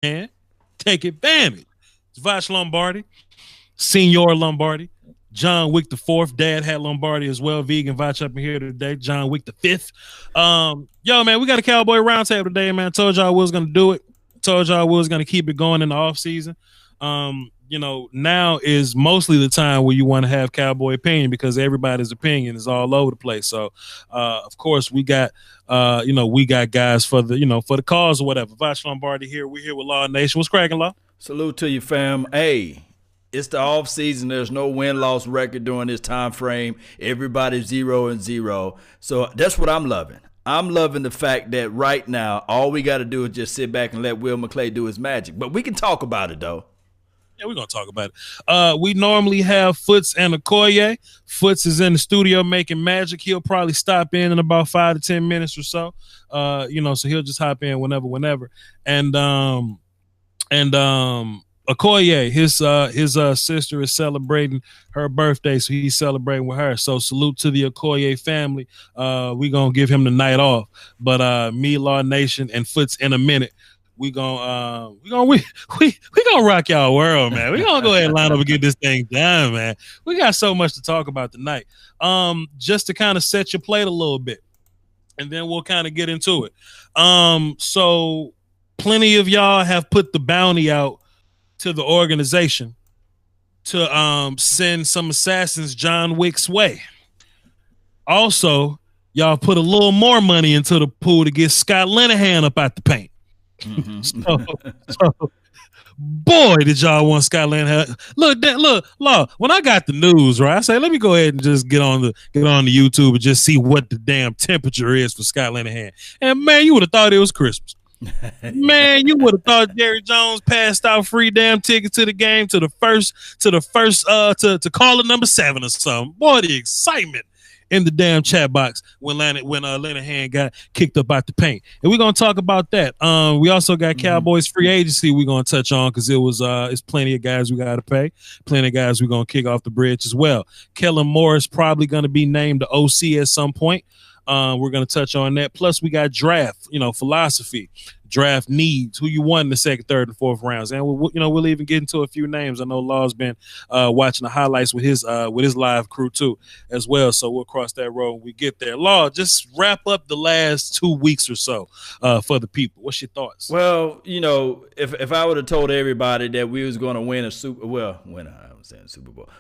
man. Take advantage. It's Voch Lombardi, Senior Lombardi, John Wick the fourth. Dad had Lombardi as well. Vegan Voch up in here today. John Wick the fifth. Yo, man, we got a Cowboy roundtable today, man. Told y'all we was gonna do it. Told y'all we was gonna keep it going in the off season. Now is mostly the time where you want to have Cowboy opinion because everybody's opinion is all over the place. So, of course, we got guys for the cause or whatever. Voch Lombardi here. We're here with Law Nation. What's cracking, Law? Salute to you, fam. Hey, it's the off season. There's no win-loss record during this time frame. Everybody's 0-0. So that's what I'm loving. I'm loving the fact that right now, all we got to do is just sit back and let Will McClay do his magic. But we can talk about it, though. Yeah, we're gonna talk about it. We normally have Foots and Okoye. Foots is in the studio making magic. He'll probably stop in about 5 to 10 minutes or so. So he'll just hop in whenever. And Okoye, his sister is celebrating her birthday, so he's celebrating with her. So salute to the Okoye family. We gonna give him the night off. But me, Law Nation, and Foots in a minute. We gonna rock y'all world, man. We gonna go ahead and line up and get this thing done, man. We got so much to talk about tonight. Just to kind of set your plate a little bit, and then we'll kind of get into it. So plenty of y'all have put the bounty out to the organization to send some assassins John Wick's way. Also, y'all put a little more money into the pool to get Scott Linehan up out the paint. Mm-hmm. So, boy, did y'all want Scott Linehan. Look, Law, when I got the news, right, I say, let me go ahead and just get on the YouTube and just see what the damn temperature is for Scott Linehan. And man, you would have thought it was Christmas. Man, you would have thought Jerry Jones passed out free damn tickets to the game to caller number 7 or something. Boy, the excitement in the damn chat box when Linehan got kicked up out the paint. And we're gonna talk about that. We also got Cowboys free agency we're gonna touch on because it's plenty of guys we gotta pay, plenty of guys we're gonna kick off the bridge as well. Kellen Moore is probably gonna be named the OC at some point. We're going to touch on that. Plus, we got draft, philosophy, draft needs, who you want in the second, third, and fourth rounds. And we'll even get into a few names. I know Law's been watching the highlights with his live crew too, as well. So we'll cross that road when we get there. Law, just wrap up the last 2 weeks or so for the people. What's your thoughts? Well, if I would have told everybody that we was going to win Super Bowl,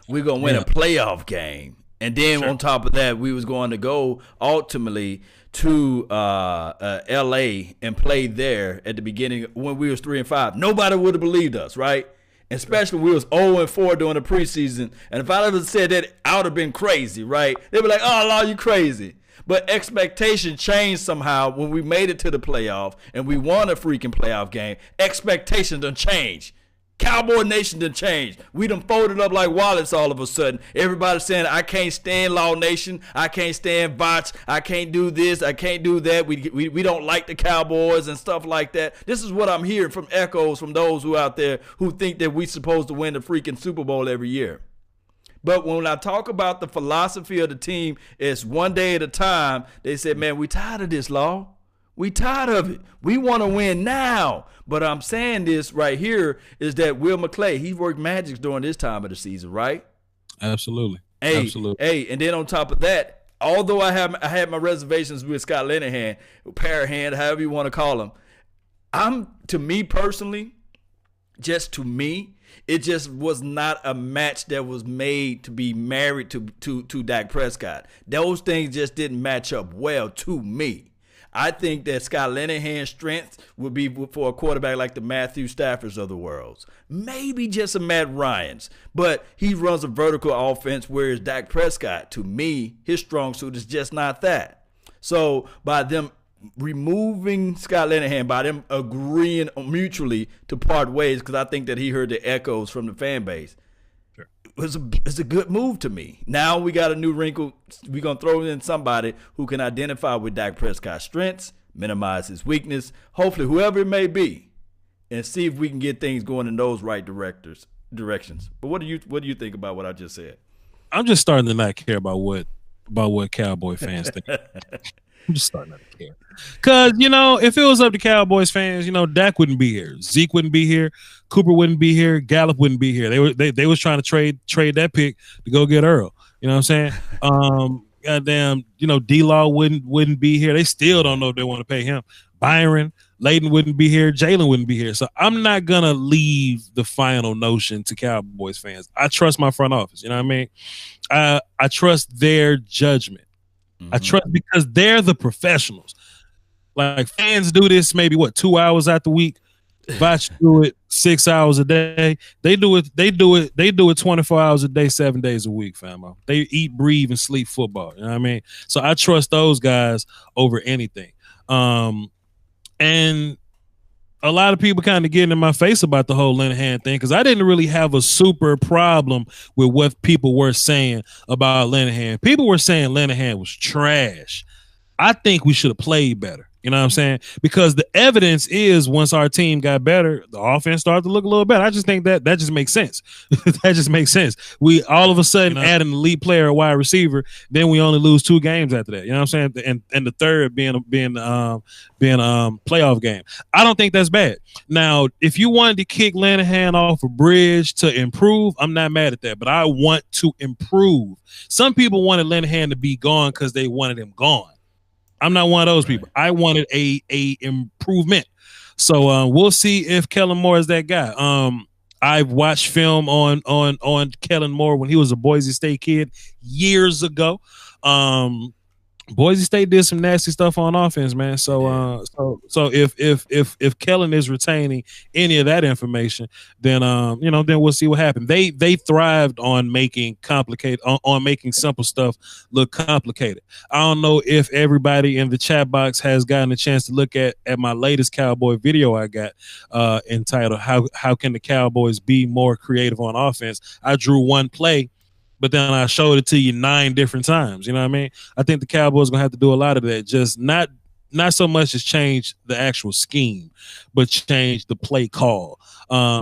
we're going to win a playoff game. And then on top of that, we was going to go ultimately to L.A. and play there at the beginning when we was 3-5. Nobody would have believed us, right? Especially we was 0-4 during the preseason. And if I ever said that, I would have been crazy, right? They'd be like, "Oh, Law, you crazy." But expectation changed somehow when we made it to the playoff and we won a freaking playoff game. Expectation done changed. Cowboy Nation done changed. We done folded up like wallets all of a sudden. Everybody's saying, I can't stand Law Nation. I can't stand Voch. I can't do this. I can't do that. We don't like the Cowboys and stuff like that. This is what I'm hearing from echoes from those who out there who think that we supposed to win the freaking Super Bowl every year. But when I talk about the philosophy of the team, it's one day at a time. They said, man, we tired of this, Law. We tired of it. We want to win now. But I'm saying this right here is that Will McClay, he worked magic during this time of the season, right? Absolutely. Hey, and then on top of that, although I had my reservations with Scott Linehan, Parahand, however you want to call him, to me personally, it just was not a match that was made to be married to Dak Prescott. Those things just didn't match up well to me. I think that Scott Linehan's strength would be for a quarterback like the Matthew Staffords of the world. Maybe just a Matt Ryan's. But he runs a vertical offense, whereas Dak Prescott, to me, his strong suit is just not that. So by them removing Scott Linehan, by them agreeing mutually to part ways, because I think that he heard the echoes from the fan base, it's a good move to me. Now we got a new wrinkle. We're going to throw in somebody who can identify with Dak Prescott's strengths, minimize his weakness, hopefully whoever it may be, and see if we can get things going in those right directions. But what do you think about what I just said? I'm just starting to not care about what about what Cowboy fans think. I'm just starting not to care. Because, if it was up to Cowboys fans, Dak wouldn't be here. Zeke wouldn't be here. Cooper wouldn't be here. Gallup wouldn't be here. They was trying to trade that pick to go get Earl. You know what I'm saying? Goddamn, D-Law wouldn't be here. They still don't know if they want to pay him. Byron, Layden wouldn't be here. Jalen wouldn't be here. So I'm not going to leave the final notion to Cowboys fans. I trust my front office. You know what I mean? I trust their judgment. I trust because they're the professionals. Like fans do this maybe 2 hours out the week. Voch do it 6 hours a day. They do it 24 hours a day, 7 days a week, famo. They eat, breathe, and sleep football. You know what I mean? So I trust those guys over anything. And a lot of people kind of getting in my face about the whole Linehan thing because I didn't really have a super problem with what people were saying about Linehan. People were saying Linehan was trash. I think we should have played better. You know what I'm saying? Because the evidence is once our team got better, the offense started to look a little better. I just think that just makes sense. That just makes sense. We all of a sudden add an elite player, a wide receiver, then we only lose 2 games after that. You know what I'm saying? And the third being playoff game. I don't think that's bad. Now, if you wanted to kick Linehan off a bridge to improve, I'm not mad at that. But I want to improve. Some people wanted Linehan to be gone because they wanted him gone. I'm not one of those people. I wanted a improvement. So we'll see if Kellen Moore is that guy. I've watched film on Kellen Moore when he was a Boise State kid years ago. Boise State did some nasty stuff on offense, man. So if Kellen is retaining any of that information, then then we'll see what happens. They thrived on making making simple stuff look complicated. I don't know if everybody in the chat box has gotten a chance to look at my latest Cowboy video I got entitled How Can the Cowboys Be More Creative on Offense? I drew one play, but then I showed it to you 9 different times. You know what I mean? I think the Cowboys are going to have to do a lot of that. Just not so much as change the actual scheme, but change the play call.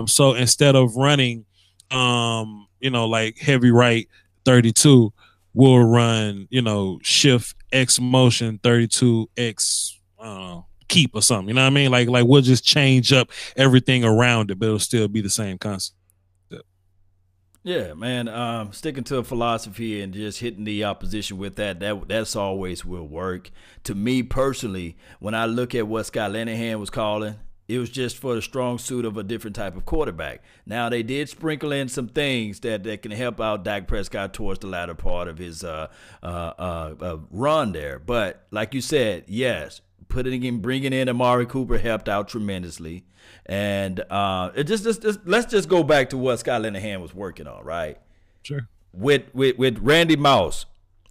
So instead of running, like heavy right 32, we'll run, shift X motion 32 X keep or something. You know what I mean? Like we'll just change up everything around it, but it'll still be the same concept. Yeah, man. Sticking to a philosophy and just hitting the opposition with that's always will work. To me personally, when I look at what Scott Linehan was calling, it was just for the strong suit of a different type of quarterback. Now they did sprinkle in some things that can help out Dak Prescott towards the latter part of his run there. But like you said, yes, bringing in Amari Cooper helped out tremendously. And let's just go back to what Scott Linehan was working on, right? Sure. With Randy Moss,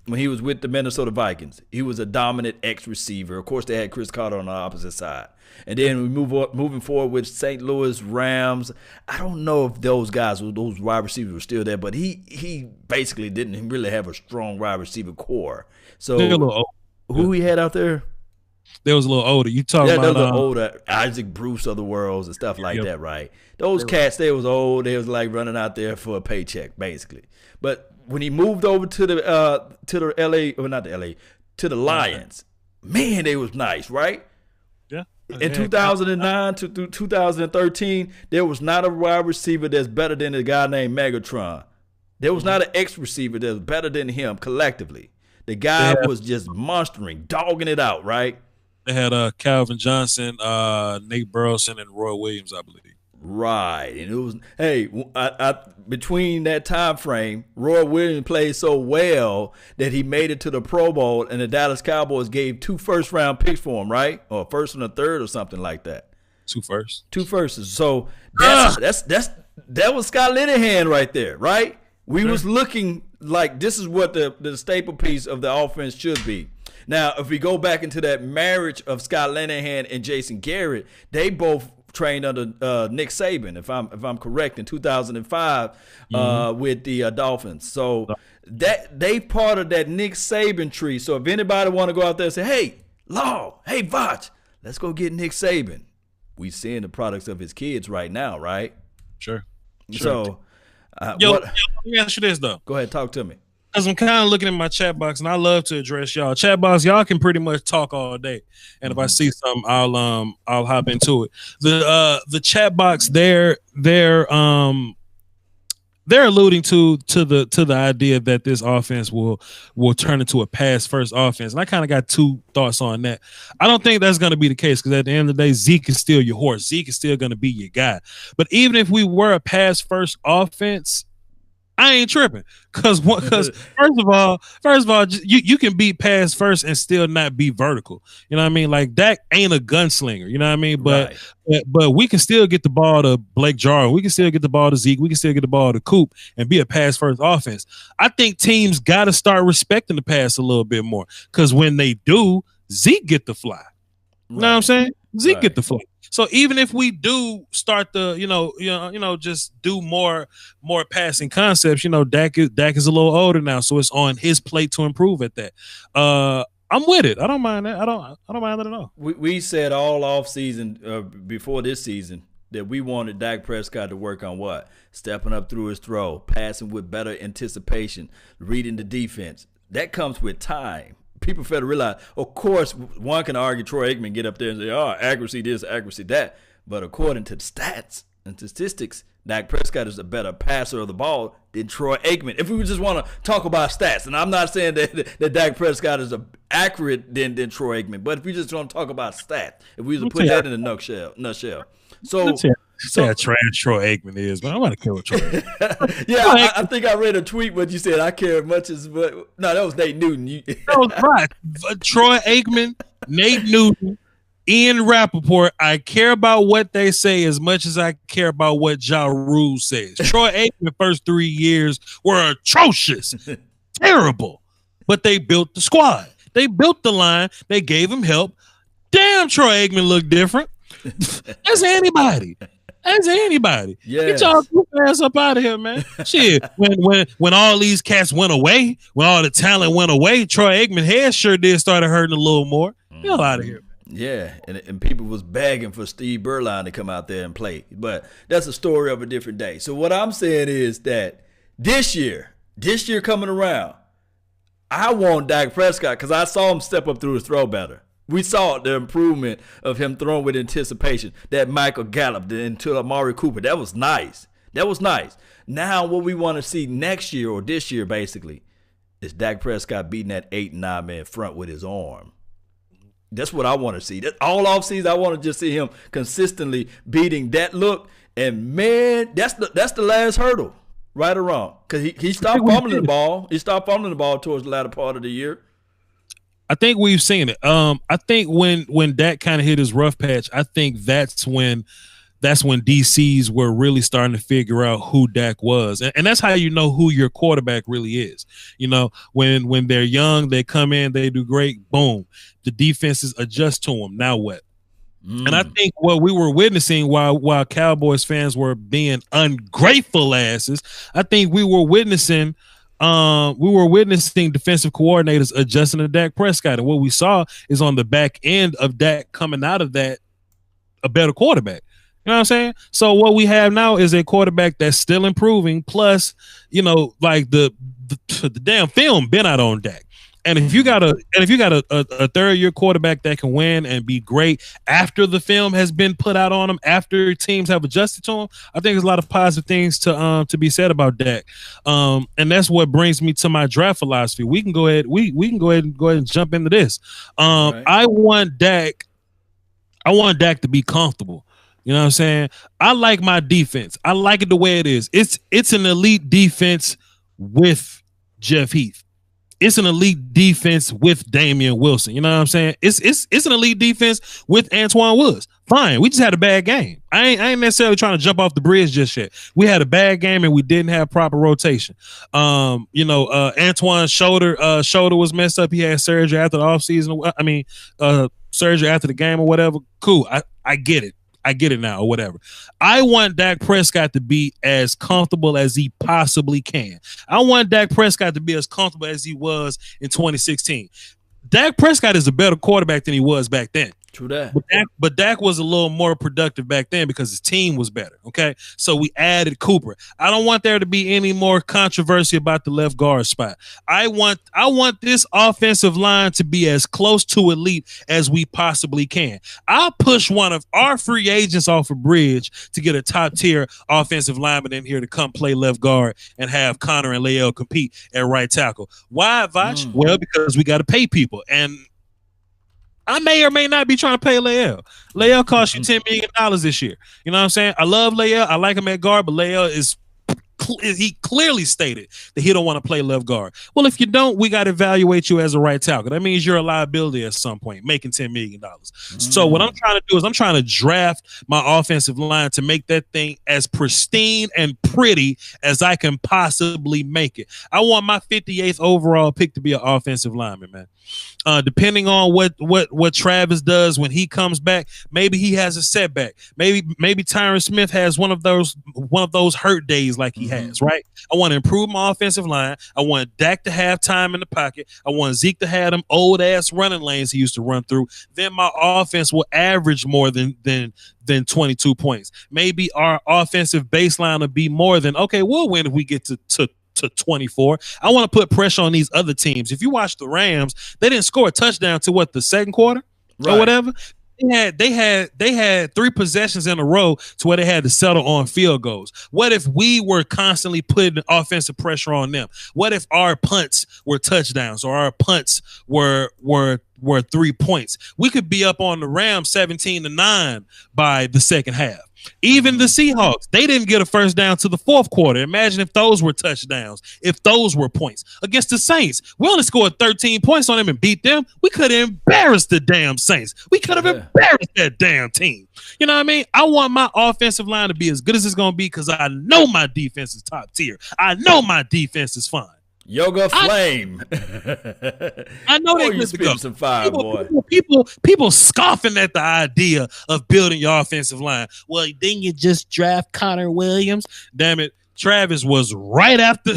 when he was with the Minnesota Vikings, he was a dominant X receiver. Of course, they had Chris Carter on the opposite side. And then we moving forward with St. Louis Rams. I don't know if those wide receivers were still there, but he basically didn't really have a strong wide receiver core. So who he had out there? They was a little older. You talking about those older Isaac Bruce of the worlds and stuff like that, right? Those cats, they was old. They was like running out there for a paycheck, basically. But when he moved over to the Lions, man, they was nice, right? Yeah. In 2009 to 2013, there was not a wide receiver that's better than a guy named Megatron. There was not an X receiver that's better than him collectively. The guy was just monstering, dogging it out, right? They had Calvin Johnson, Nate Burleson, and Roy Williams, I believe. Right, and it was between that time frame, Roy Williams played so well that he made it to the Pro Bowl, and the Dallas Cowboys gave 2 first-round picks for him, right? Or a first and a third, or something like that. 2 firsts. 2 firsts. So that was Scott Linehan right there, right? We was looking like this is what the staple piece of the offense should be. Now, if we go back into that marriage of Scott Linehan and Jason Garrett, they both trained under Nick Saban, if I'm correct, in 2005 with the Dolphins. So that they part of that Nick Saban tree. So if anybody want to go out there and say, hey, Voch, let's go get Nick Saban. We seeing the products of his kids right now, right? Sure. So, let me ask you this though. Go ahead, talk to me. Because I'm kind of looking at my chat box, and I love to address y'all. Chat box, y'all can pretty much talk all day, and if I see something, I'll hop into it. The chat box, they're alluding to the idea that this offense will turn into a pass first offense, and I kind of got two thoughts on that. I don't think that's going to be the case, because at the end of the day, Zeke is still your horse. Zeke is still going to be your guy. But even if we were a pass first offense, I ain't tripping, because first of all, you can be pass first and still not be vertical. You know what I mean? Like, Dak ain't a gunslinger. You know what I mean? But we can still get the ball to Blake Jarwin. We can still get the ball to Zeke. We can still get the ball to Coop and be a pass first offense. I think teams got to start respecting the pass a little bit more, because when they do, Zeke get the fly. You know what I'm saying? Zeke get the fly. So even if we do start just do more passing concepts, Dak is a little older now, so it's on his plate to improve at that. I'm with it. I don't mind that. I don't mind that at all. We said all offseason before this season that we wanted Dak Prescott to work on what? Stepping up through his throw, passing with better anticipation, reading the defense. That comes with time. People fail to realize, of course, one can argue Troy Aikman get up there and say, oh, accuracy this, accuracy that. But according to the stats and statistics, Dak Prescott is a better passer of the ball than Troy Aikman. If we just want to talk about stats, and I'm not saying that Dak Prescott is accurate than Troy Aikman, but if we just want to talk about stats, if we just put that in a nutshell. So trash Troy Aikman is, but I'm going to kill Troy. Yeah, I think I read a tweet what you said. I care as much as, but no, that was Nate Newton. That was right. Troy Aikman, Nate Newton, Ian Rappaport. I care about what they say as much as I care about what Ja Rule says. Troy Aikman first 3 years were atrocious, terrible, but they built the squad. They built the line. They gave him help. Damn, Troy Aikman looked different. That's anybody. Yes. Get y'all goof ass up out of here, man. Shit. When all these cats went away, when all the talent went away, Troy Aikman head sure did started hurting a little more. Get out of here, man. Yeah, and people was begging for Steve Berline to come out there and play. But that's a story of a different day. So what I'm saying is that this year coming around, I want Dak Prescott, because I saw him step up through his throw better. We saw the improvement of him throwing with anticipation. That Michael Gallup into Amari Cooper. That was nice. Now what we want to see next year, or this year basically, is Dak Prescott beating that 8 and 9 man front with his arm. That's what I want to see. All offseason, I want to just see him consistently beating that look. And man, that's the last hurdle, right or wrong. Because he stopped fumbling the ball. He stopped fumbling the ball towards the latter part of the year. I think we've seen it. I think when Dak kind of hit his rough patch, I think that's when DCs were really starting to figure out who Dak was. And that's how you know who your quarterback really is. When they're young, they come in, they do great, boom. The defenses adjust to them. Now what? And I think what we were witnessing while Cowboys fans were being ungrateful asses, I think we were witnessing defensive coordinators adjusting to Dak Prescott. And what we saw is on the back end of Dak coming out of that, a better quarterback. You know what I'm saying? So what we have now is a quarterback that's still improving. Plus, like the damn film been out on Dak. And if you got a third-year quarterback that can win and be great after the film has been put out on him, after teams have adjusted to him, I think there's a lot of positive things to be said about Dak. And that's what brings me to my draft philosophy. We can go ahead. We can go ahead and jump into this. Right. I want Dak to be comfortable. You know what I'm saying? I like my defense. I like it the way it is. It's an elite defense with Jeff Heath. It's an elite defense with Damian Wilson. You know what I'm saying? It's an elite defense with Antoine Woods. Fine. We just had a bad game. I ain't necessarily trying to jump off the bridge just yet. We had a bad game and we didn't have proper rotation. Antoine's shoulder was messed up. He had surgery after the offseason. Surgery after the game or whatever. Cool. I get it. I get it now or whatever. I want Dak Prescott to be as comfortable as he possibly can. I want Dak Prescott to be as comfortable as he was in 2016. Dak Prescott is a better quarterback than he was back then. True that. But Dak was a little more productive back then because his team was better. Okay, so we added Cooper. I don't want there to be any more controversy about the left guard spot. I want this offensive line to be as close to elite as we possibly can. I'll push one of our free agents off a bridge to get a top tier offensive lineman in here to come play left guard and have Connor and Lael compete at right tackle. Why, Voch? Well, because we got to pay people, and I may or may not be trying to pay Lael. Lael cost you $10 million this year. You know what I'm saying? I love Lael. I like him at guard, but Lael he clearly stated that he don't want to play left guard. Well, if you don't, we got to evaluate you as a right tackle. That means you're a liability at some point, making $10 million. So what I'm trying to do is I'm trying to draft my offensive line to make that thing as pristine and pretty as I can possibly make it. I want my 58th overall pick to be an offensive lineman, man. Depending on what Travis does when he comes back, maybe he has a setback. Maybe Tyron Smith has one of those hurt days like he has, right? I want to improve my offensive line. I want Dak to have time in the pocket. I want Zeke to have them old ass running lanes he used to run through. Then my offense will average more than 22 points. Maybe our offensive baseline will be more than, okay, we'll win if we get to 24. I want to put pressure on these other teams. If you watch the Rams, they didn't score a touchdown to the second quarter or whatever. They had 3 possessions in a row to where they had to settle on field goals. What if we were constantly putting offensive pressure on them? What if our punts were touchdowns or our punts were 3 points? We could be up on the Rams 17-9 by the second half. Even the Seahawks, they didn't get a first down to the fourth quarter. Imagine if those were touchdowns, if those were points. Against the Saints, we only scored 13 points on them and beat them. We could have embarrassed the damn Saints. We could have embarrassed that damn team. You know what I mean? I want my offensive line to be as good as it's going to be because I know my defense is top tier. I know my defense is fine. Yoga Flame. I know they good to go. Some fire, boy. People scoffing at the idea of building your offensive line. Well, then you just draft Connor Williams. Damn it. Travis was right after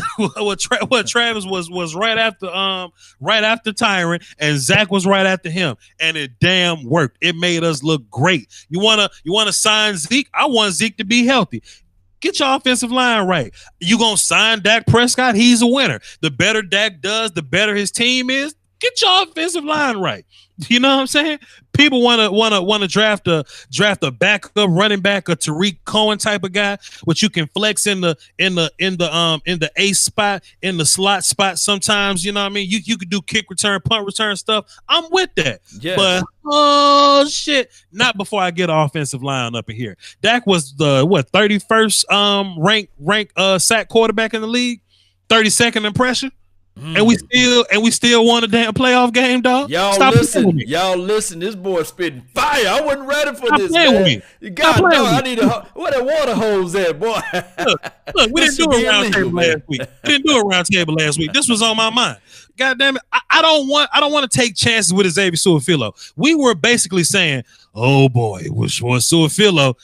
Travis was right after Tyron, and Zach was right after him, and it damn worked. It made us look great. You wanna sign Zeke? I want Zeke to be healthy. Get your offensive line right. You gonna sign Dak Prescott? He's a winner. The better Dak does, the better his team is. Get your offensive line right. You know what I'm saying? People want to draft a backup running back, a Tariq Cohen type of guy, which you can flex in the ace spot, in the slot spot. Sometimes, you know what I mean. You could do kick return, punt return stuff. I'm with that. Yes. But oh shit, not before I get an offensive line up in here. Dak was the 31st ranked sack quarterback in the league, 32nd in pressure. And we still won a damn playoff game, dog. Y'all listen. This boy spitting fire. I wasn't ready for this, man. God, dog, I need where that water hose at, boy. Look, we didn't do a round table last week. This was on my mind. God damn it. I don't want to take chances with Xavier Su'a-Filo. We were basically saying, oh boy, which was Su'a-Filo.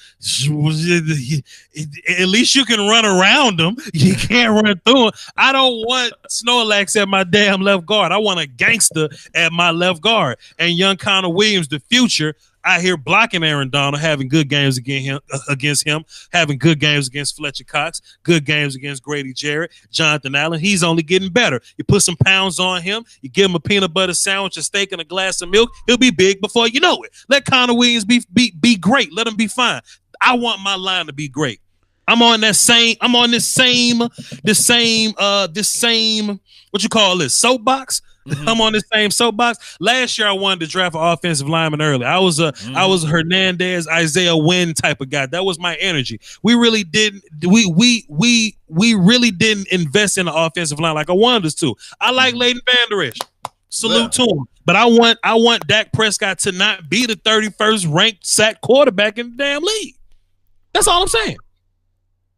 At least you can run around him. You can't run through him. I don't want Snorlax at my damn left guard. I want a gangster at my left guard. And young Connor Williams, the future, out here blocking Aaron Donald, having good games against him, having good games against Fletcher Cox, good games against Grady Jarrett, Jonathan Allen. He's only getting better. You put some pounds on him, you give him a peanut butter sandwich, a steak, and a glass of milk, he'll be big before you know it. Let Connor Williams be great. Let him be fine. I want my line to be great. I'm on this same, what you call this, soapbox? Mm-hmm. I'm on the same soapbox. Last year, I wanted to draft an offensive lineman early. I was a Hernandez, Isaiah Wynn type of guy. That was my energy. We really didn't. We really didn't invest in the offensive line like I wanted us to. I like Leighton Vander Esch. Salute to him. But I want Dak Prescott to not be the 31st ranked sack quarterback in the damn league. That's all I'm saying.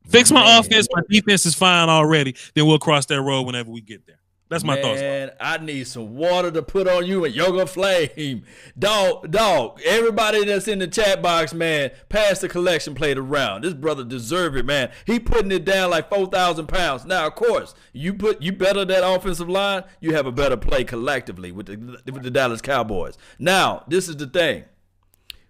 Fix my offense. My defense is fine already. Then we'll cross that road whenever we get there. That's my thoughts. Man, I need some water to put on you and Yoga Flame. Dog, everybody that's in the chat box, man, pass the collection plate around. This brother deserve it, man. He putting it down like 4,000 pounds. Now, of course, you better that offensive line, you have a better play collectively with the Dallas Cowboys. Now, this is the thing.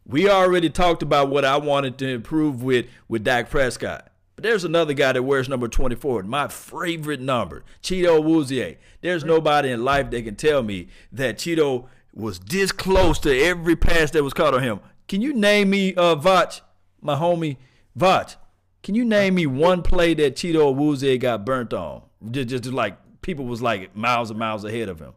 We already talked about what I wanted to improve with Dak Prescott. But there's another guy that wears number 24, my favorite number, Cheeto Awuzie. There's nobody in life that can tell me that Cheeto was this close to every pass that was caught on him. Can you name me, Voch, my homie, Voch, can you name me one play that Cheeto Awuzie got burnt on? Just like people was like miles and miles ahead of him.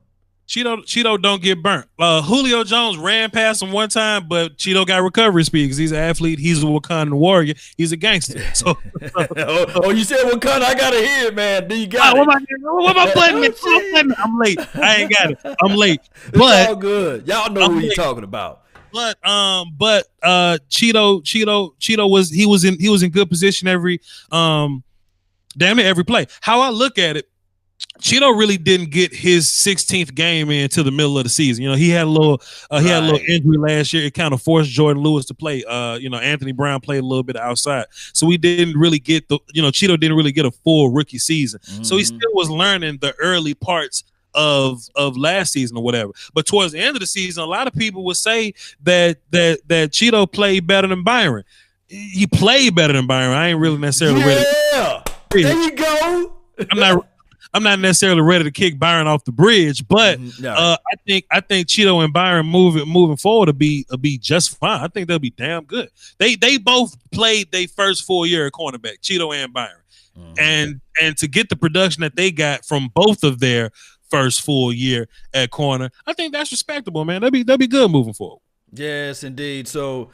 Cheeto don't get burnt. Julio Jones ran past him one time, but Cheeto got recovery speed because he's an athlete. He's a Wakandan warrior. He's a gangster. So, you said Wakanda? I gotta hear it, man. Do you got it? What am I playing? I'm late. I ain't got it. I'm late. But it's all good. Y'all know who you're talking about. But Cheeto was in good position every play. How I look at it, Cheeto really didn't get his 16th game into the middle of the season. You know, he had a little injury last year. It kind of forced Jordan Lewis to play. Anthony Brown played a little bit outside, so we didn't really get Cheeto didn't really get a full rookie season. Mm-hmm. So he still was learning the early parts of last season or whatever. But towards the end of the season, a lot of people would say that Cheeto played better than Byron. He played better than Byron. I ain't really necessarily ready. Yeah, there you go. I'm not necessarily ready to kick Byron off the bridge, but I think Cheeto and Byron moving forward will be just fine. I think they'll be damn good. They both played their first full year at cornerback, Cheeto and Byron, and to get the production that they got from both of their first full year at corner, I think that's respectable, man. They'll be good moving forward. Yes, indeed. So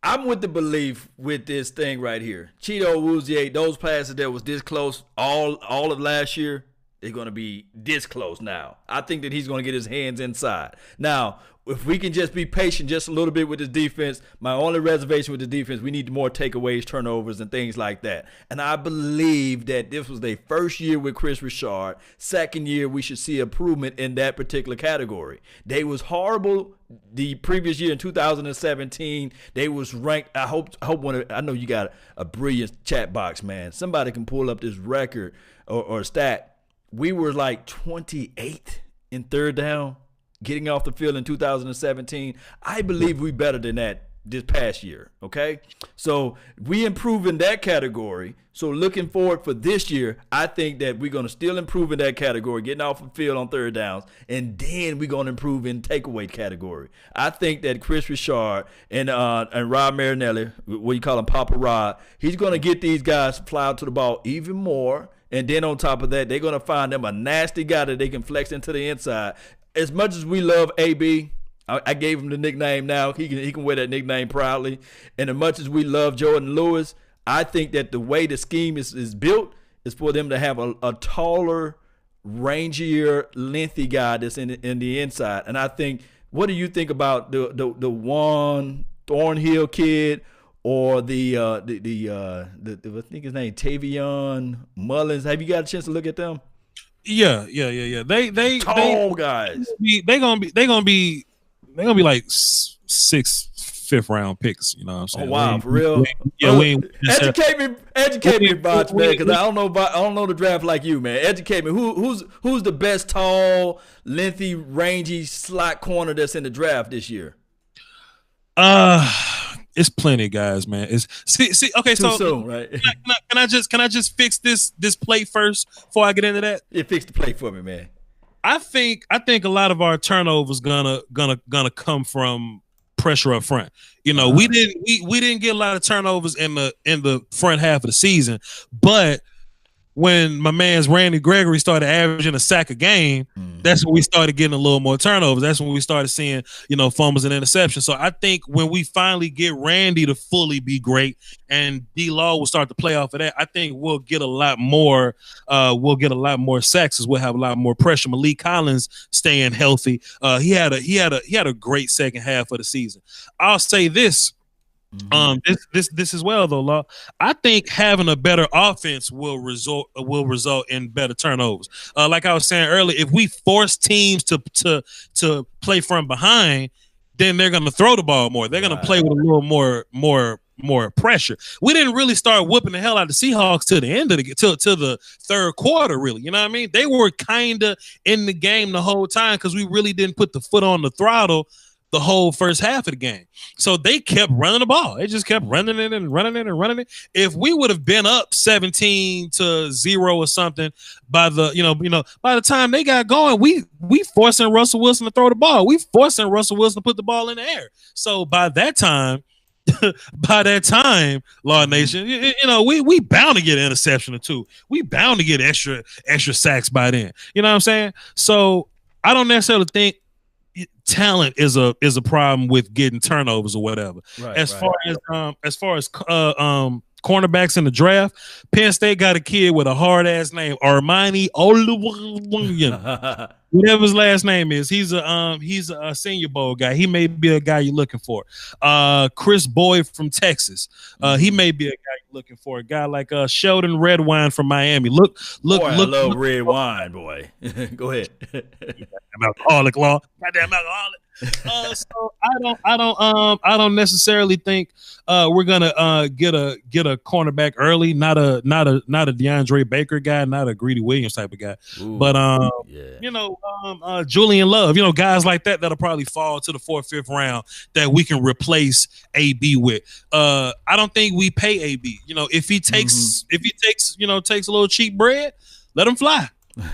I'm with the belief with this thing right here. Cheeto Awuzie, those passes that was this close all of last year, they're going to be this close now. I think that he's going to get his hands inside. Now, if we can just be patient just a little bit with his defense, my only reservation with the defense, we need more takeaways, turnovers, and things like that. And I believe that this was their first year with Chris Richard. Second year, we should see improvement in that particular category. They was horrible the previous year in 2017. They was ranked. I hope I know you got a brilliant chat box, man. Somebody can pull up this record or stat. We were like 28th in third down getting off the field in 2017. I believe we better than that this past year, okay? So we improve in that category. So looking forward for this year, I think that we're going to still improve in that category, getting off the field on third downs, and then we're going to improve in takeaway category. I think that Chris Richard and Rod Marinelli, what you call him, Papa Rod, he's going to get these guys to fly out to the ball even more. And then on top of that, they're going to find them a nasty guy that they can flex into the inside. As much as we love AB, I gave him the nickname now. He can wear that nickname proudly. And as much as we love Jordan Lewis, I think that the way the scheme is built is for them to have a taller, rangier, lengthy guy that's in the inside. And I think, what do you think about the Juan Thornhill kid or the I think his name Tavion Mullins? Have you got a chance to look at them? Yeah. They tall guys. They gonna be like 5th round picks. You know what I'm saying? Oh wow, for real? Educate me, Bots, man, because I don't know the draft like you, man. Educate me. Who's the best tall, lengthy, rangy slot corner that's in the draft this year? It's plenty of guys, man. Okay. Too soon, right? Can I just fix this plate first before I get into that? Yeah, fix the plate for me, man. I think a lot of our turnovers gonna come from pressure up front. You know, we didn't get a lot of turnovers in the front half of the season, but when my man's Randy Gregory started averaging a sack a game, that's when we started getting a little more turnovers. That's when we started seeing, fumbles and interceptions. So I think when we finally get Randy to fully be great and D-Law will start to play off of that, I think we'll get a lot more sacks as we'll have a lot more pressure. Malik Collins staying healthy. He had a great second half of the season. I'll say this. This as well though, Law. I think having a better offense will result in better turnovers. Like I was saying earlier, if we force teams to play from behind, then they're going to throw the ball more. They're going to play with a little more pressure. We didn't really start whooping the hell out of the Seahawks to the end of to the third quarter, really. You know what I mean? They were kind of in the game the whole time because we really didn't put the foot on the throttle the whole first half of the game. So they kept running the ball. They just kept running it and running it and running it. If we would have been up 17-0 or something by by the time they got going, we forcing Russell Wilson to throw the ball. We forcing Russell Wilson to put the ball in the air. So by that time, Law Nation, we bound to get an interception or two. We bound to get extra sacks by then. You know what I'm saying? So I don't necessarily think talent is a problem with getting turnovers or whatever. Right, as far as cornerbacks in the draft, Penn State got a kid with a hard ass name, Armani Oluwaseun. Whatever his last name is, he's a Senior Bowl guy. He may be a guy you're looking for. Chris Boyd from Texas. He may be a guy you're looking for. A guy like Sheldon Redwine from Miami. Look. I love red wine, boy. Go ahead. Alcoholic Law. Goddamn alcoholic. So I don't necessarily think we're gonna get a cornerback early. Not a DeAndre Baker guy, not a Greedy Williams type of guy. Ooh, but yeah. Julian Love, guys like that'll probably fall to the 4th, 5th round that we can replace AB with. I don't think we pay AB. If he takes takes a little cheap bread, let him fly.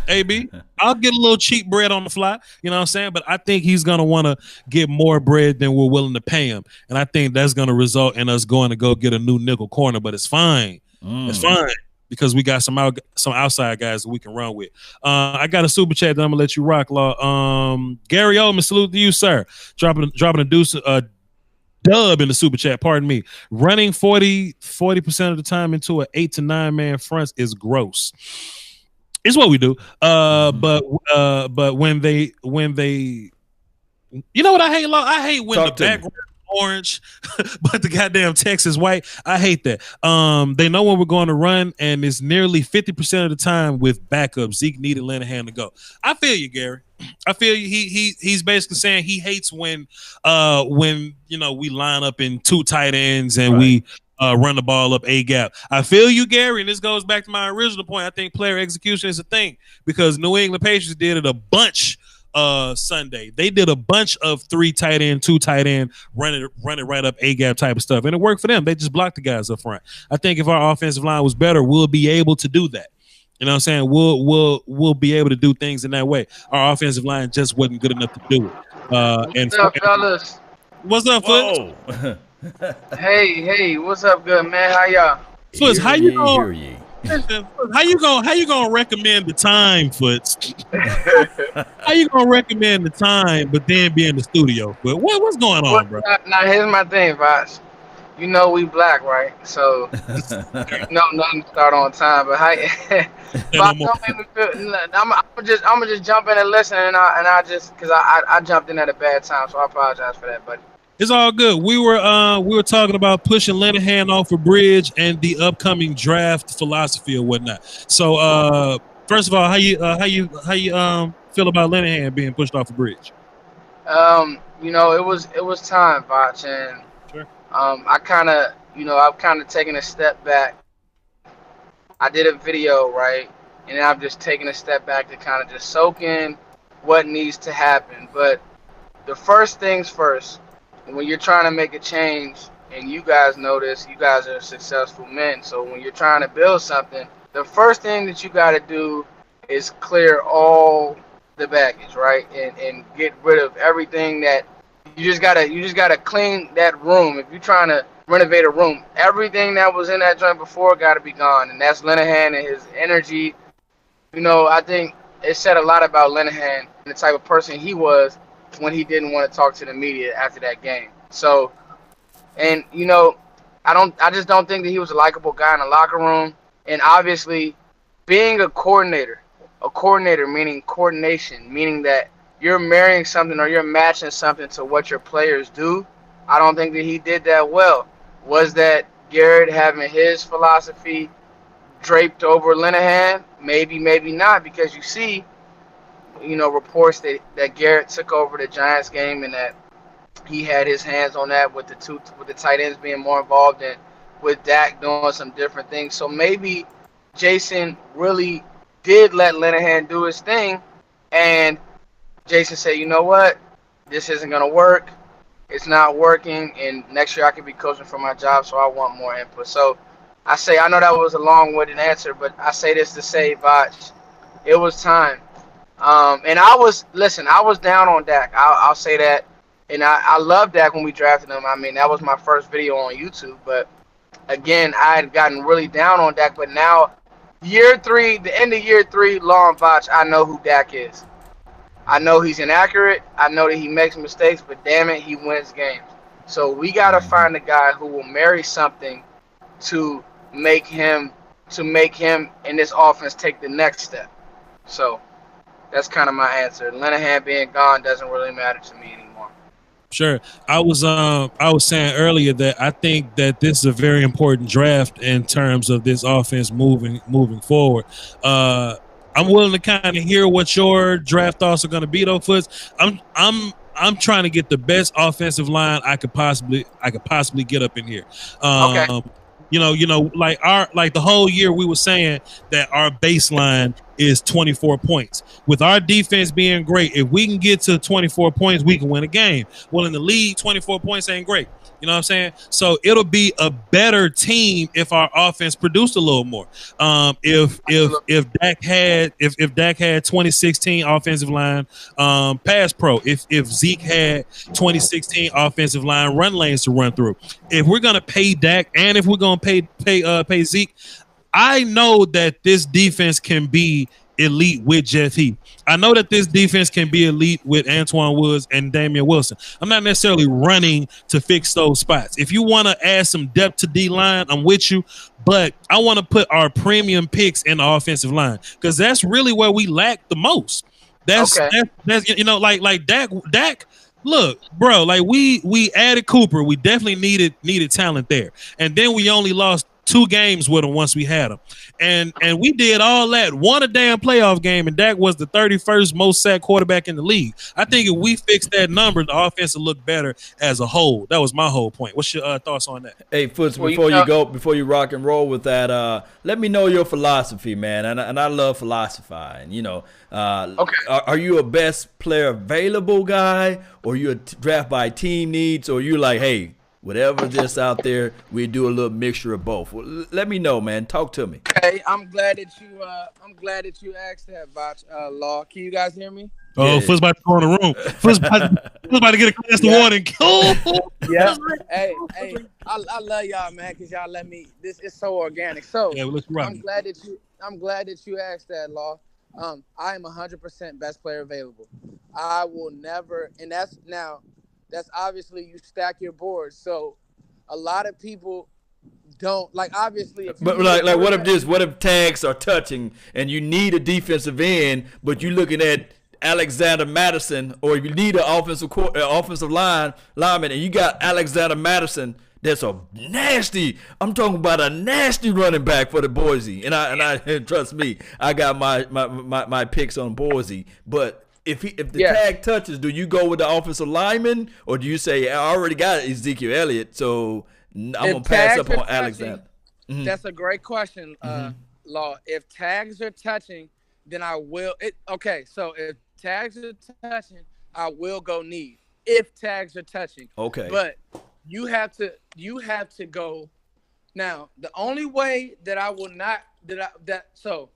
AB, I'll get a little cheap bread on the fly, you know what I'm saying? But I think he's going to want to get more bread than we're willing to pay him. And I think that's going to result in us going to go get a new nickel corner, but it's fine. It's fine because we got some outside guys that we can run with. I got a super chat that I'm going to let you rock, Law. Gary Oldman, salute to you, sir. Dropping a deuce, dub in the super chat, pardon me. Running 40% of the time into an 8 to 9 man front is gross. It's what we do. But when they what I hate, Law? I hate when the background is orange, but the goddamn text is white. I hate that. They know when we're going to run, and it's nearly 50% of the time with backup. Zeke needed Linehan to go. I feel you, Gary. I feel you. He's basically saying he hates when we line up in 2 tight ends and we run the ball up A gap. I feel you, Gary, and this goes back to my original point. I think player execution is a thing because New England Patriots did it a bunch Sunday. They did a bunch of 3 tight end, 2 tight end, run it right up A gap type of stuff, and it worked for them. They just blocked the guys up front. I think if our offensive line was better, we'll be able to do that. You know what I'm saying? We'll be able to do things in that way. Our offensive line just wasn't good enough to do it. What's up, fellas? What's up, Foots? Hey, what's up, good man? How y'all? Foots, how you gonna recommend the time, Foots? How you gonna recommend the time, but then be in the studio? But what's going on, bro? Now here's my thing, Voch. We black, right? So nothing start on time. But Voch, don't make me feel. I'm just jump in and listen, and I just because I jumped in at a bad time, so I apologize for that, buddy. It's all good. We were talking about pushing Linehan off a bridge and the upcoming draft philosophy or whatnot. So first of all, how you feel about Linehan being pushed off a bridge? It was time, Voch, and sure. I've kind of taken a step back. I did a video, right, and I'm just taking a step back to kind of just soak in what needs to happen. But the first things first. When you're trying to make a change, and you guys know this, you guys are successful men. So when you're trying to build something, the first thing that you got to do is clear all the baggage, right? And get rid of everything that you just gotta clean that room. If you're trying to renovate a room, everything that was in that joint before got to be gone. And that's Linehan and his energy. I think it said a lot about Linehan and the type of person he was when he didn't want to talk to the media after that game. So, and I just don't think that he was a likable guy in the locker room. And obviously, being a coordinator meaning coordination, meaning that you're marrying something or you're matching something to what your players do. I don't think that he did that well. Was that Garrett having his philosophy draped over Linehan? Maybe, maybe not, because you see, reports that Garrett took over the Giants game and that he had his hands on that with the tight ends being more involved and with Dak doing some different things. So maybe Jason really did let Linehan do his thing, and Jason said, you know what, this isn't going to work. It's not working, and next year I could be coaching for my job, so I want more input. So I know that was a long-winded answer, but I say this to say, Voch, it was time. And I was down on Dak. I'll say that. And I love Dak when we drafted him. I mean, that was my first video on YouTube. But again, I had gotten really down on Dak. But now, year three, the end of year three, Law and Voch, I know who Dak is. I know he's inaccurate. I know that he makes mistakes, but damn it, he wins games. So we got to find a guy who will marry something to make him in this offense take the next step. So that's kind of my answer. Linehan being gone doesn't really matter to me anymore. Sure. I was saying earlier that I think that this is a very important draft in terms of this offense moving forward. I'm willing to kind of hear what your draft thoughts are going to be, though, Foots. I'm trying to get the best offensive line I could possibly get up in here. Okay. Like the whole year we were saying that our baseline is 24 points. With our defense being great, if we can get to 24 points, we can win a game. Well, in the league, 24 points ain't great. You know what I'm saying? So it'll be a better team if our offense produced a little more. If Dak had 2016 offensive line pass pro, if Zeke had 2016 offensive line run lanes to run through, if we're gonna pay Dak and if we're gonna pay Zeke, I know that this defense can be elite with Jeff Heath. I know that this defense can be elite with Antoine Woods and Damian Wilson. I'm not necessarily running to fix those spots. If you want to add some depth to D-line, I'm with you. But I want to put our premium picks in the offensive line because that's really where we lack the most. That's like Dak. Look, bro, like we added Cooper. We definitely needed talent there. And then we only lost 2 games with him once we had him. And we did all that, won a damn playoff game, and Dak was the 31st most sacked quarterback in the league. I think if we fix that number, the offense will look better as a whole. That was my whole point. What's your thoughts on that? Hey, Foots, before you rock and roll with that, let me know your philosophy, man. And I love philosophizing. You know, Okay. are you a best player available guy, or you a draft by team needs, or you like, hey, whatever's just out there, we do a little mixture of both. Well, let me know, man. Talk to me. Hey, I'm glad that you asked that, Voch. Law, can you guys hear me? Oh, Yeah. Foot's about to go in the room. Foot's about to get a glass of water and go. Yeah. Hey, I love y'all, man, because y'all let me. This is so organic. So Yeah, well, let's rock. I'm glad that you asked that, Law. I am 100% best player available. I will never, and that's obviously you stack your board. So a lot of people don't like. Obviously, if But like what if tags are touching and you need a defensive end, but you're looking at Alexander Madison, or you need an offensive lineman, and you got Alexander Madison. That's a nasty. I'm talking about a nasty running back for the Boise, and I trust me, I got my picks on Boise. But if the tag touches, do you go with the offensive lineman, or do you say I already got Ezekiel Elliott, so I'm gonna pass up on Alexander? Mm-hmm. That's a great question, Law. If tags are touching, then I will. Okay, so if tags are touching, I will go need. If tags are touching, okay, but you have to go. Now, the only way that I will not so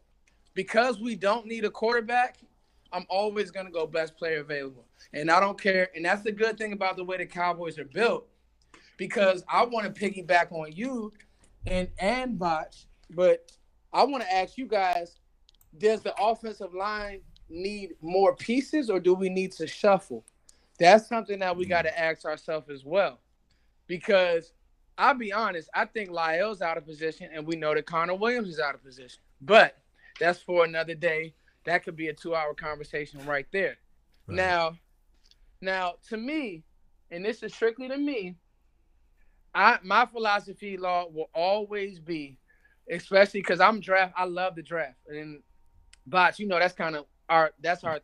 because we don't need a quarterback, I'm always gonna go best player available, and I don't care. And that's the good thing about the way the Cowboys are built, because I want to piggyback on you and Voch, but I want to ask you guys: does the offensive line need more pieces, or do we need to shuffle? That's something that we got to ask ourselves as well. Because I'll be honest, I think Lyle's out of position, and we know that Connor Williams is out of position. But that's for another day. That could be a 2-hour conversation right there. Right. Now, to me, and this is strictly to me, my philosophy, Law, will always be, especially because I love the draft. And Bots, that's kind of our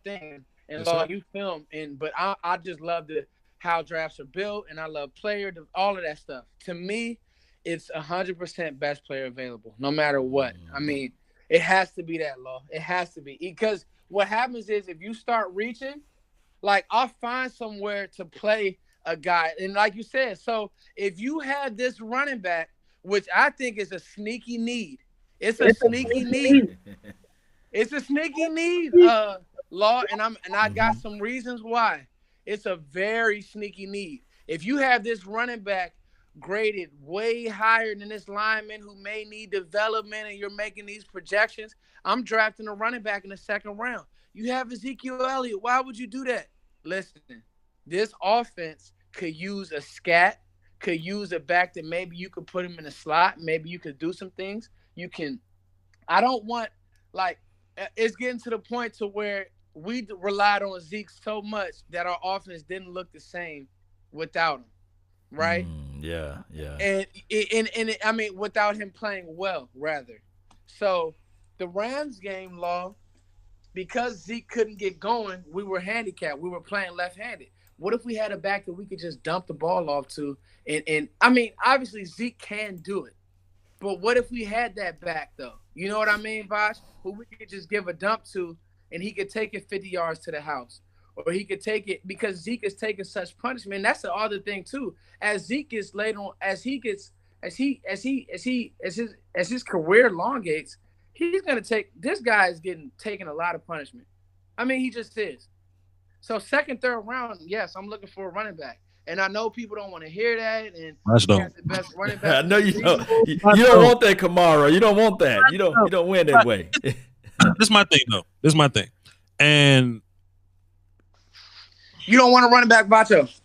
thing. And Law, you film, but I just love how drafts are built, and I love all of that stuff. To me, it's 100% best player available, no matter what. I mean, it has to be that, Law. It has to be. Because what happens is if you start reaching, like I'll find somewhere to play a guy. And like you said, so if you have this running back, which I think is a sneaky need, it's a sneaky need. It's a sneaky need, Law, and I got some reasons why. It's a very sneaky need. If you have this running back graded way higher than this lineman who may need development and you're making these projections, I'm drafting a running back in the second round. You have Ezekiel Elliott. Why would you do that? Listen, this offense could use a scat, could use a back that maybe you could put him in a slot. Maybe you could do some things. You can – I don't want – it's getting to the point to where we relied on Zeke so much that our offense didn't look the same without him, right? Yeah. And I mean, without him playing well, rather. So the Rams game, Law, because Zeke couldn't get going, we were handicapped. We were playing left-handed. What if we had a back that we could just dump the ball off to? And I mean, obviously Zeke can do it. But what if we had that back, though? You know what I mean, Voch? Who we could just give a dump to, and he could take it 50 yards to the house. Or he could take it because Zeke is taking such punishment. And that's the other thing, too. As Zeke gets later on, as his career elongates, he's going to take – this guy is taking a lot of punishment. I mean, he just is. So second, third round, yes, I'm looking for a running back. And I know people don't want to hear that. And that's he has the best running back. I know you don't. You don't want that, Kamara. You don't want that. You don't win that way. This is my thing, though. This is my thing. And you don't want to run it back, Vacho.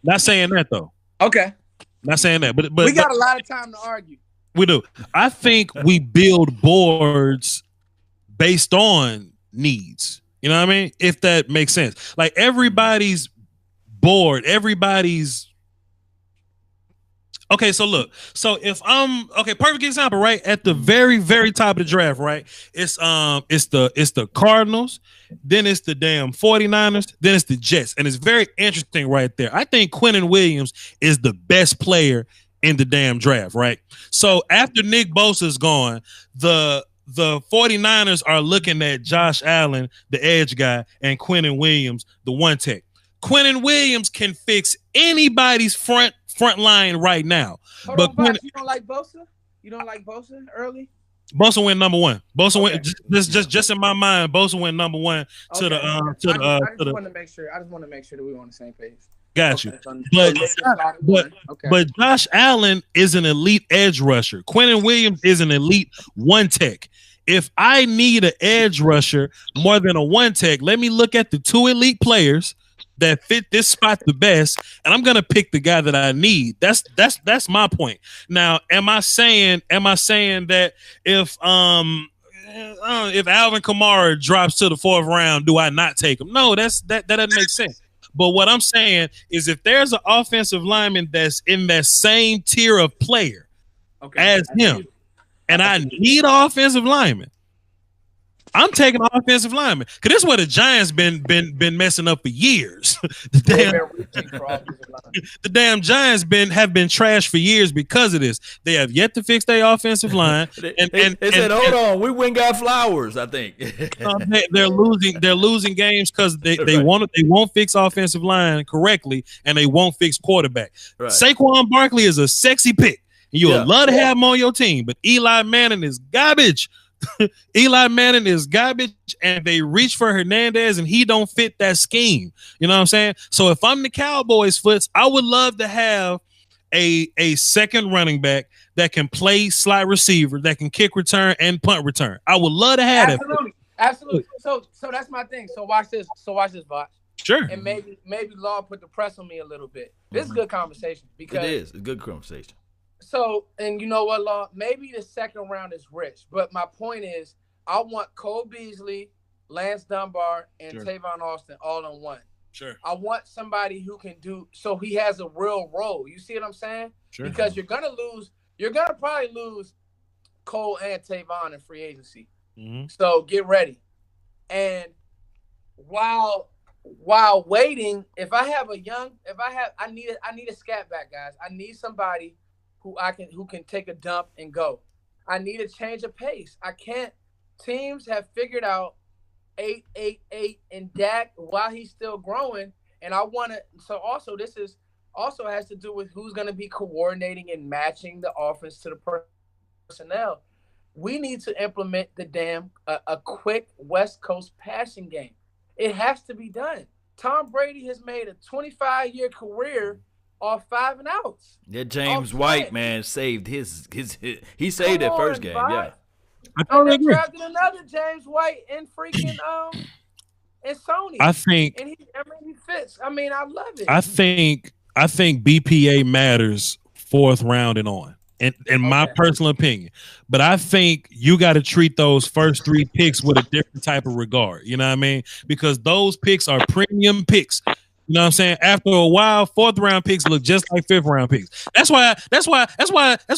Not saying that, though. Okay. Not saying that. But we got a lot of time to argue. We do. I think we build boards based on needs. You know what I mean? If that makes sense. Like everybody's board, everybody's okay. So look, so if perfect example, right? At the very, very top of the draft, right? It's the Cardinals, then it's the damn 49ers, then it's the Jets. And it's very interesting right there. I think Quinnen Williams is the best player in the damn draft, right? So after Nick Bosa's gone, the 49ers are looking at Josh Allen, the edge guy, and Quinnen Williams, the one tech. Quinnen Williams can fix anybody's front line right now. Hold on, you don't like Bosa? You don't like Bosa early? Bosa went number one. Bosa went just in my mind. Bosa went number one to the I just want to make sure. I just want to make sure that we're on the same page. Got you. But Josh Allen is an elite edge rusher. Quinnen Williams is an elite one tech. If I need an edge rusher more than a one tech, let me look at the two elite players that fit this spot the best, and I'm gonna pick the guy that I need. That's my point. Now, am I saying that if Alvin Kamara drops to the fourth round, do I not take him? No, that doesn't make sense. But what I'm saying is if there's an offensive lineman that's in that same tier of player as him, and I need an offensive lineman, I'm taking an offensive lineman. Because this is what the Giants been messing up for years. The damn Giants have been trashed for years because of this. They have yet to fix their offensive line. They said, hold on, we went got Flowers, I think. They're losing games because they won't fix offensive line correctly, and they won't fix quarterback. Right. Saquon Barkley is a sexy pick. You'll love to have him on your team, but Eli Manning is garbage. Eli Manning is garbage, and they reach for Hernandez, and he don't fit that scheme. You know what I'm saying? So if I'm the Cowboys, Foots, I would love to have a second running back that can play slot receiver, that can kick return and punt return. I would love to have Absolutely. So that's my thing. So watch this, Voch. Sure. And maybe Law put the press on me a little bit. This is a good conversation because it is a good conversation. So, and you know what, Law? Maybe the second round is rich, but my point is I want Cole Beasley, Lance Dunbar, and Tavon Austin all in one. Sure. I want somebody who can do so he has a real role. You see what I'm saying? Sure. Because you're gonna probably lose Cole and Tavon in free agency. Mm-hmm. So get ready. And while waiting, I need a scat back, guys. I need somebody who can take a dump and go. I need a change of pace. Teams have figured out 8-8-8 and Dak while he's still growing, And I want to. So also, this is also has to do with who's going to be coordinating and matching the offense to the personnel. We need to implement the a quick West Coast passing game. It has to be done. Tom Brady has made a 25-year career off 5 and outs. That James White man saved his he saved that first game. Yeah, I totally agree. Drafted another James White in freaking and Sony. I think he fits. I mean, I love it. I think BPA matters 4th round and on. In my personal opinion. But I think you got to treat those first 3 picks with a different type of regard. You know what I mean? Because those picks are premium picks. You know what I'm saying? After a while, 4th round picks look just like 5th round picks. That's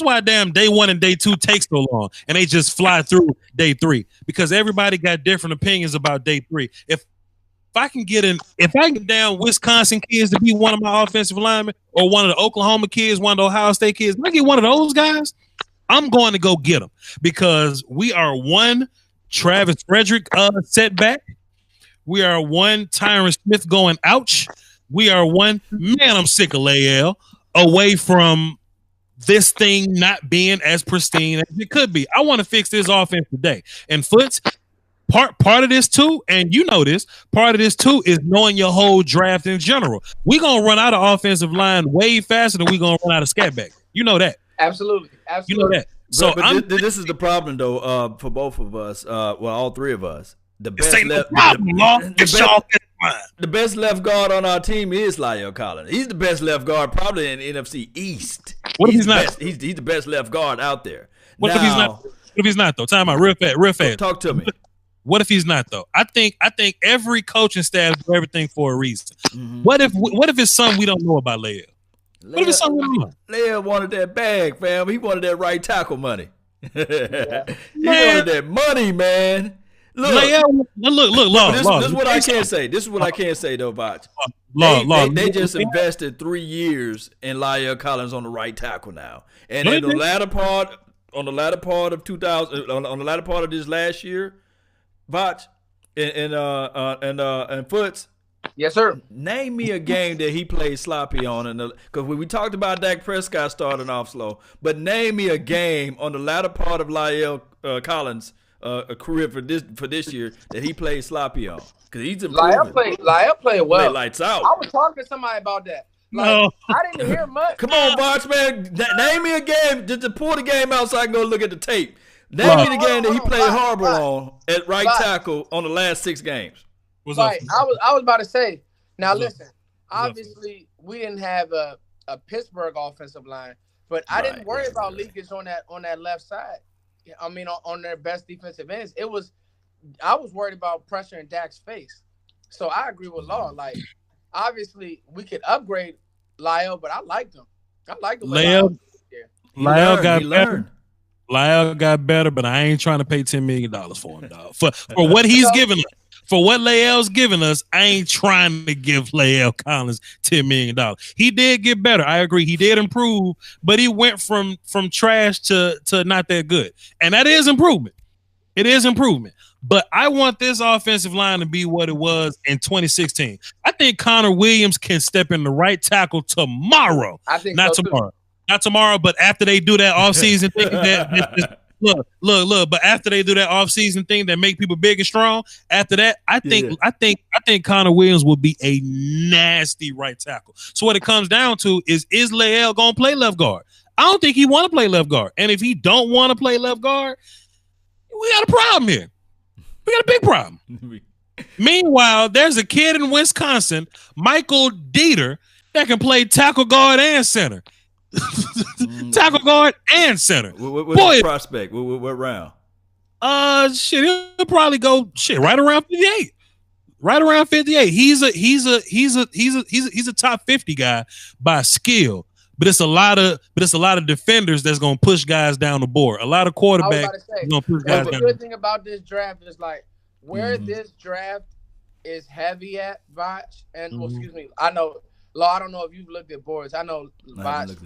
why damn day 1 and day 2 takes so long and they just fly through day 3 because everybody got different opinions about day 3. If I can get down Wisconsin kids to be one of my offensive linemen or one of the Oklahoma kids, one of the Ohio State kids, if I get one of those guys, I'm going to go get them because we are one Travis Frederick setback. We are one Tyron Smith going ouch. We are one, man, I'm sick of Lael away from this thing not being as pristine as it could be. I want to fix this offense today. And Foots, part of this too, and you know this, part of this too is knowing your whole draft in general. We're going to run out of offensive line way faster than we're going to run out of scat back. You know that. Absolutely. You know that. So this is the problem though for both of us, all 3 of us. The best the best left guard on our team is La'el Collins. He's the best left guard probably in NFC East. What if he's not? He's the best left guard out there. What if he's not? What if he's not though? Time out real fast. Talk to me. What if he's not though? I think every coaching staff do everything for a reason. Mm-hmm. What if it's something we don't know about Lael? What if it's something we don't know? Lael wanted that bag, fam. He wanted that right tackle money. He wanted that money, man. Look. This is what I can't say. This is what I can't say though, Voch. They just invested 3 years in La'el Collins on the right tackle now, and in the latter part of this last year, Voch and Foots. Yes, sir. Name me a game that he played sloppy on, because we talked about Dak Prescott starting off slow, but name me a game on the latter part of La'el Collins' a career for this year that he played sloppy on, because he's improving. La'el played well. Played lights out. I was talking to somebody about that. No. I didn't hear much. Come on, Voch, man. Name me a game just to pull the game out so I can go look at the tape. Name me the game that he played horrible on at right tackle on the last 6 games. Right. I was about to say. Now listen. Obviously, we didn't have a Pittsburgh offensive line, but I didn't worry about leakage on that left side. I mean, on their best defensive ends, I was worried about pressure in Dak's face. So I agree with Law. Like, obviously, we could upgrade La'el, but I liked him. I liked the way La'el got better. La'el got better, but I ain't trying to pay $10 million for him, dog. For what he's giving us. For what Lael's giving us, I ain't trying to give La'el Collins $10 million. He did get better. I agree. He did improve, but he went from trash to not that good. And that is improvement. It is improvement. But I want this offensive line to be what it was in 2016. I think Connor Williams can step in the right tackle tomorrow. I think not so tomorrow. Too. Not tomorrow, but after they do that offseason thing, Look, but after they do that offseason thing that make people big and strong, after that, I think Connor Williams will be a nasty right tackle. So what it comes down to is La'el gonna play left guard? I don't think he want to play left guard. And if he don't want to play left guard, we got a problem here. We got a big problem. Meanwhile, there's a kid in Wisconsin, Michael Dieter, that can play tackle guard and center. Tackle guard and center. What's the prospect? What round? He'll probably go right around 58. Right around 58. He's a top 50 guy by skill. But it's a lot of defenders that's gonna push guys down the board. A lot of quarterbacks gonna push guys down. The good thing about this draft is like where this draft is heavy at, Voch, and excuse me, I know. Law, I don't know if you've looked at boards. I know Voch.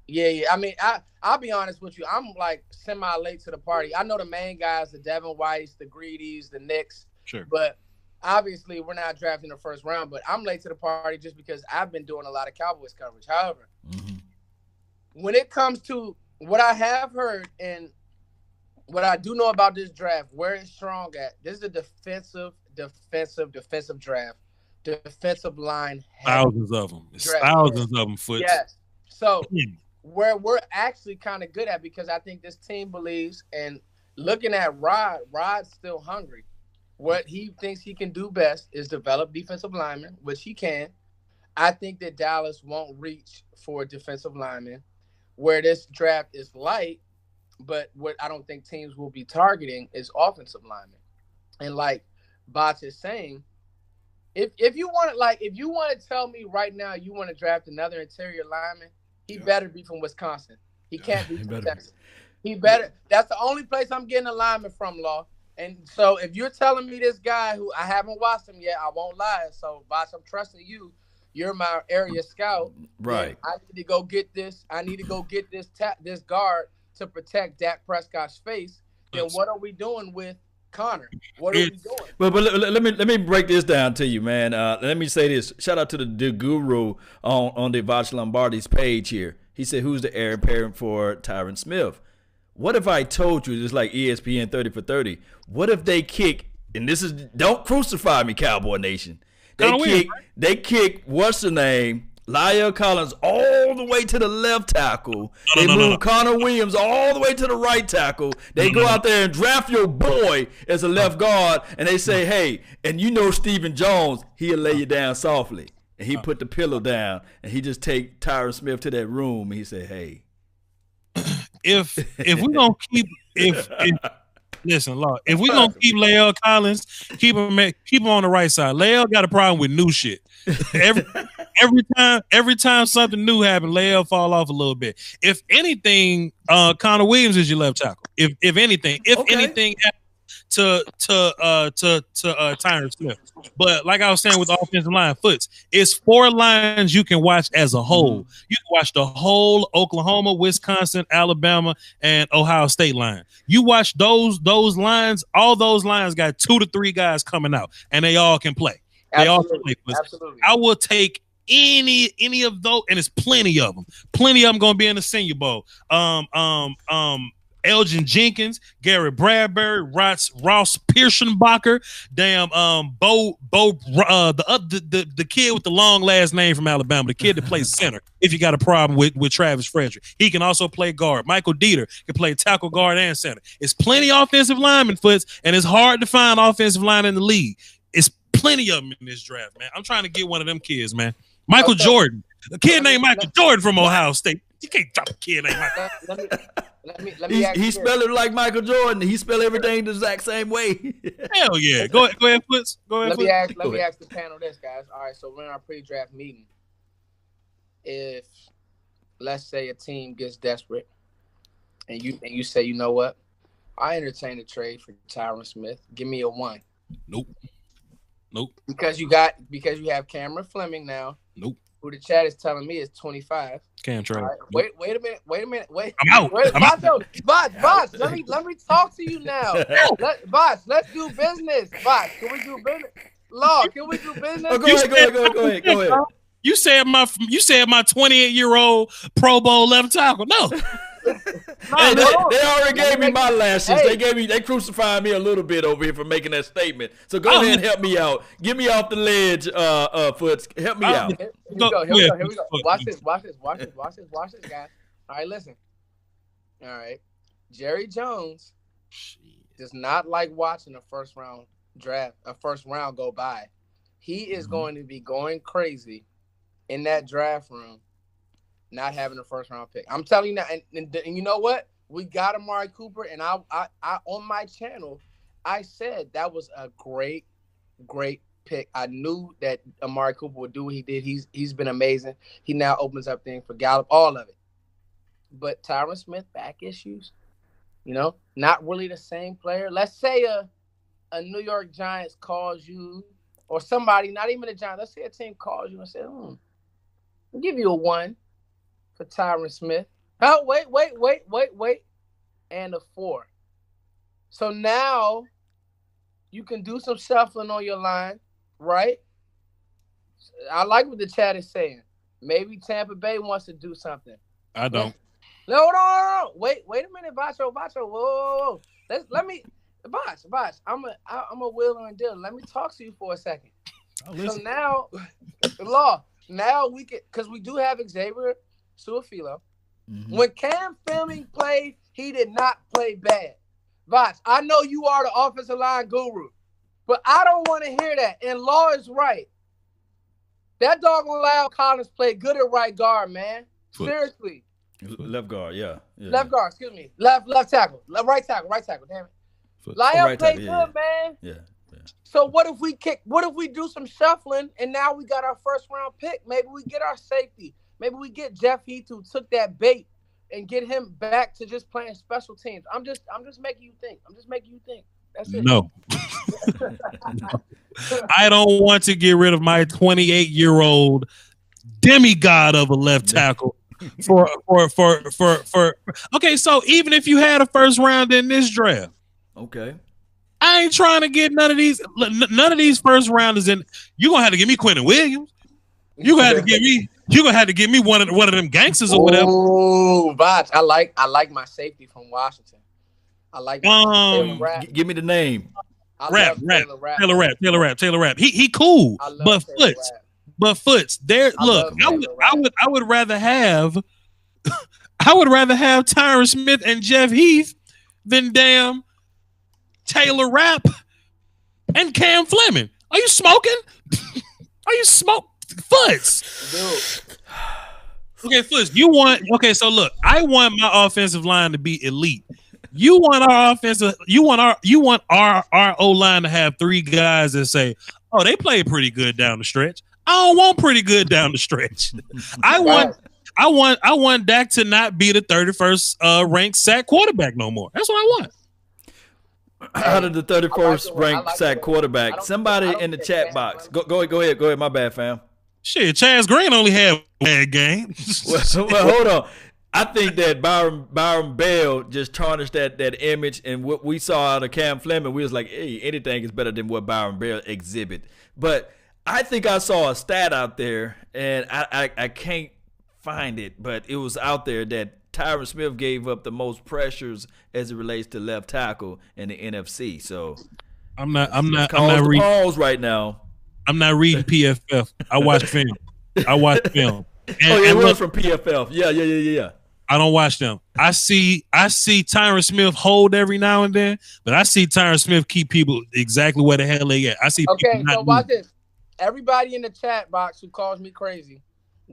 Yeah. I mean, I'll be honest with you. I'm like semi late to the party. I know the main guys, the Devin Whites, the Greedies, the Knicks. Sure. But obviously we're not drafting the first round, but I'm late to the party just because I've been doing a lot of Cowboys coverage. However, when it comes to what I have heard and what I do know about this draft, where it's strong at, this is a defensive draft. Defensive line Thousands of them. It's draft. thousands of them, Foots. Yes. So where we're actually kind of good at, because I think this team believes, and looking at Rod's still hungry. What he thinks he can do best is develop defensive linemen, which he can. I think that Dallas won't reach for defensive linemen. Where this draft is light, but what I don't think teams will be targeting is offensive linemen. And like Voch is saying, if you want to tell me right now you want to draft another interior lineman, he better be from Wisconsin. He can't be from Texas. He better. That's the only place I'm getting a lineman from, Law. And so if you're telling me this guy who I haven't watched him yet, I won't lie. So Voch, I'm trusting you. You're my area scout. Right. I need to go get this. I need to go get this guard to protect Dak Prescott's face. Then what are we doing with Connor? What are we doing? But let me break this down to you, man. Let me say this. Shout out to the guru on the Voch Lombardi's page here. He said, "Who's the heir apparent for Tyron Smith?" What if I told you, just like ESPN 30 for 30? What if they kick? And this is, don't crucify me, Cowboy Nation. They kick, what's the name, La'el Collins all the way to the left tackle. They move Connor Williams all the way to the right tackle. They go out there and draft your boy as a left guard, and they say, hey, and you know Stephen Jones, he'll lay you down softly. And he put the pillow down, and he just take Tyron Smith to that room, and he said, hey. If we're gonna listen, Law, if we're gonna keep La'el Collins, keep him on the right side. La'el got a problem with new shit. Every time something new happens, La'el fall off a little bit. If anything, Connor Williams is your left tackle. If anything happens to Tyron Smith. But like I was saying with the offensive line, Foots, it's 4 lines you can watch as a whole. You can watch the whole Oklahoma, Wisconsin, Alabama, and Ohio State line. You watch those lines, all those lines got 2 to 3 guys coming out, and they all can play. They all can play. Absolutely. I will take any of those, and it's plenty of them. Plenty of them going to be in the Senior Bowl. Elgin Jenkins, Garrett Bradbury, Ross Pierschenbacher, the kid with the long last name from Alabama, the kid that plays center. If you got a problem with Travis Frederick, he can also play guard. Michael Dieter can play tackle, guard, and center. It's plenty of offensive linemen, Foots, and it's hard to find offensive line in the league. It's plenty of them in this draft, man. I'm trying to get one of them kids, man. Michael Jordan, a kid named Michael Jordan from Ohio State. You can't drop a kid named Michael. Let me he spell it like Michael Jordan. He spell everything the exact same way. Hell yeah. Go ahead, Foots. Let me ask the panel this, guys. All right, so we're in our pre-draft meeting. If, let's say, a team gets desperate and you say, you know what? I entertain a trade for Tyron Smith. Give me a 1. Nope. Because you have Cameron Fleming now. Nope. Who the chat is telling me is 25. Can't trade. Right. Wait a minute. I'm out. Voch, let me talk to you now. Voch, let's do business. Voch, can we do business? Law, can we do business? Oh, go ahead. You said my 28-year-old Pro Bowl left tackle. No. Hey, they already gave me my lashes. Hey. They crucified me a little bit over here for making that statement. So go ahead and help me out. Get me off the ledge, Foots. Help me out. Here we go. Watch this, guys. All right, listen. All right. Jerry Jones does not like watching a first round go by. He is going to be going crazy in that draft room, not having a first round pick. I'm telling you now, and you know what? We got Amari Cooper, and I on my channel, I said that was a great pick. I knew that Amari Cooper would do what he did. He's been amazing. He now opens up things for Gallup, all of it. But Tyron Smith, back issues, not really the same player. Let's say a New York Giants calls you, or somebody, not even the Giants. Let's say a team calls you and says, I'll give you a 1 for Tyron Smith. Oh, wait. And a 4. So now You can do some shuffling on your line, right? I like what the chat is saying. Maybe Tampa Bay wants to do something. I don't. No. Wait a minute, Vacho. Whoa. Let me, Boch. I'm a wheeler and dealer. Let me talk to you for a second. So now, now we can, because we do have Xavier Suafilo. Mm-hmm. When Cam Fleming played, he did not play bad. Voch, I know you are the offensive line guru, but I don't want to hear that. And Law is right. That dog allowed Collins play good at right guard, man. Seriously. Left guard, yeah. Left guard, excuse me. Left tackle. Right tackle, damn it. Lyle played good, man. Yeah. So what if we do some shuffling and now we got our first round pick? Maybe we get our safety. Maybe we get Jeff Heath, who took that bait, and get him back to just playing special teams. I'm just making you think. That's it. No. I don't want to get rid of my 28-year-old demigod of a left tackle for okay, so even if you had a first round in this draft, okay, I ain't trying to get none of these first rounders in. You're gonna have to give me Quentin Williams. You're gonna have to give me one of them gangsters or whatever. Oh, Voch, I like my safety from Washington. I like give me the name. Taylor Rapp. He cool, but Foots. There, look, I would rather have Tyron Smith and Jeff Heath than damn Taylor Rapp and Cam Fleming. Are you smoking? Foots? Dude. Okay, Foots. So look, I want my offensive line to be elite. You want our O-line to have three guys that say, "Oh, they played pretty good down the stretch." I don't want pretty good down the stretch. I want Dak to not be the 31st ranked sack quarterback no more. That's what I want. Out of the 31st ranked sack quarterback, somebody in the chat box. Go ahead. My bad, fam. Shit, Chaz Green only had one bad game. well, hold on. I think that Byron Bell just tarnished that image, and what we saw out of Cam Fleming, we was like, hey, anything is better than what Byron Bell exhibit. But I think I saw a stat out there, and I can't find it, but it was out there that Tyron Smith gave up the most pressures as it relates to left tackle in the NFC. So I'm not reading pause right now. I'm not reading PFF. I watch film. And, it was from PFF. Yeah. I don't watch them. I see Tyron Smith hold every now and then, but I see Tyron Smith keep people exactly where the hell they at. I see. Okay, so watch this. Everybody in the chat box who calls me crazy,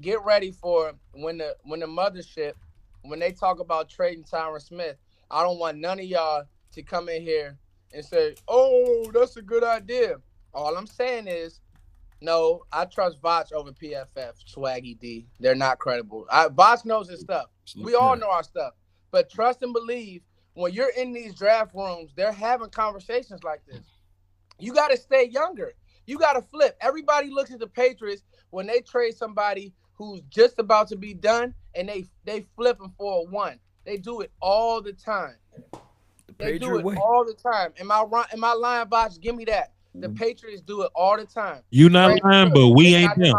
get ready for when the mothership, when they talk about trading Tyron Smith. I don't want none of y'all to come in here and say, "Oh, that's a good idea." All I'm saying is, no, I trust Voch over PFF, Swaggy D. They're not credible. Voch knows his stuff. We all know our stuff. But trust and believe, when you're in these draft rooms, they're having conversations like this. You got to stay younger. You got to flip. Everybody looks at the Patriots when they trade somebody who's just about to be done, and they flip them for a one. They do it all the time. They do it all the time. Am I lying, Voch? Give me that. The Patriots do it all the time. You not lying, but we ain't them.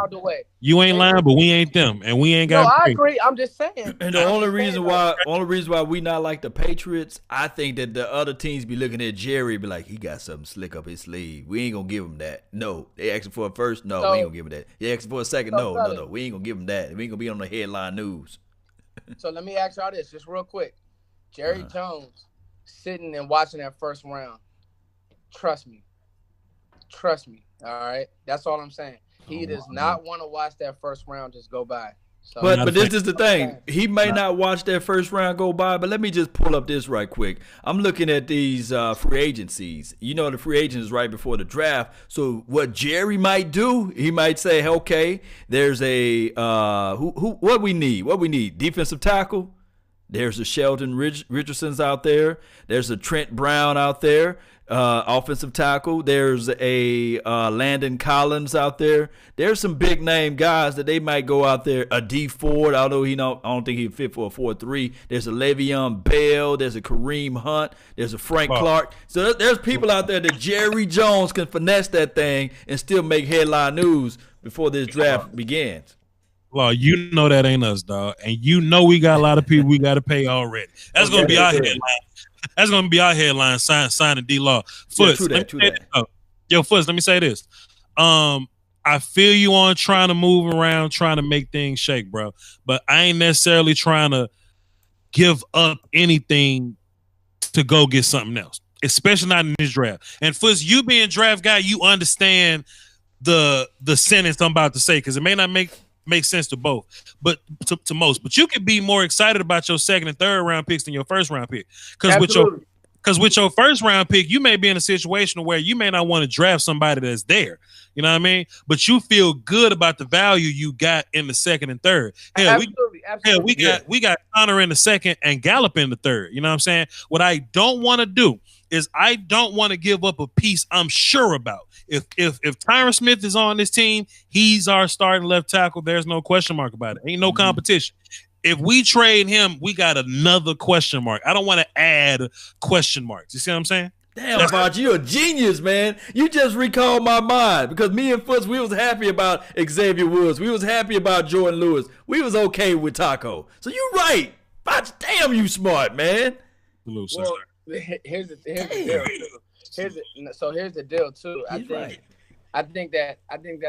You ain't lying, but we ain't them, and we ain't got. No, I agree. I'm just saying. And the only reason why we not like the Patriots, I think that the other teams be looking at Jerry, be like, he got something slick up his sleeve. We ain't gonna give him that. No, they asking for a first. No, we ain't gonna give him that. They asking for a second. No, we ain't gonna give him that. We ain't gonna be on the headline news. So let me ask y'all this, just real quick. Jerry Jones sitting and watching that first round. Trust me. All right, that's all I'm saying. He does not want to watch that first round just go by. So, but this is the thing. He may not watch that first round go by, but let me just pull up this right quick. I'm looking at these free agencies. You know, the free agent is right before the draft. So what Jerry might do, he might say, okay, there's a what we need. Defensive tackle. There's a Sheldon Richardson's out there. There's a Trent Brown out there, offensive tackle. There's a Landon Collins out there. There's some big name guys that they might go out there. A D Ford, although I don't think he'd fit for a 4-3. There's a Le'Veon Bell. There's a Kareem Hunt. There's a Frank Clark. So there's people out there that Jerry Jones can finesse that thing and still make headline news before this draft begins. Law, you know that ain't us, dog. And you know we got a lot of people we got to pay already. That's going to be our headline. That's going to be our headline, signing D-Law. Foots, Yo, Foots, let me say this. I feel you on trying to move around, trying to make things shake, bro. But I ain't necessarily trying to give up anything to go get something else, especially not in this draft. And Foots, you being draft guy, you understand the sentence I'm about to say, because it may not make sense to both, but to most. But you could be more excited about your second and third round picks than your first round pick. Because with your first round pick, you may be in a situation where you may not want to draft somebody that's there. You know what I mean? But you feel good about the value you got in the second and third. We got Connor in the second and Gallup in the third. You know what I'm saying? What I don't want to do is I don't want to give up a piece I'm sure about. If Tyron Smith is on this team, he's our starting left tackle. There's no question mark about it. Ain't no competition. If we trade him, we got another question mark. I don't want to add question marks. You see what I'm saying? Damn, Voch, you're a genius, man. You just recalled my mind, because me and Foots, we was happy about Xavier Woods. We was happy about Jordan Lewis. We was okay with Taco. So you're right. Voch, damn, you smart, man. Well, here's the deal. Here's the deal too. I think that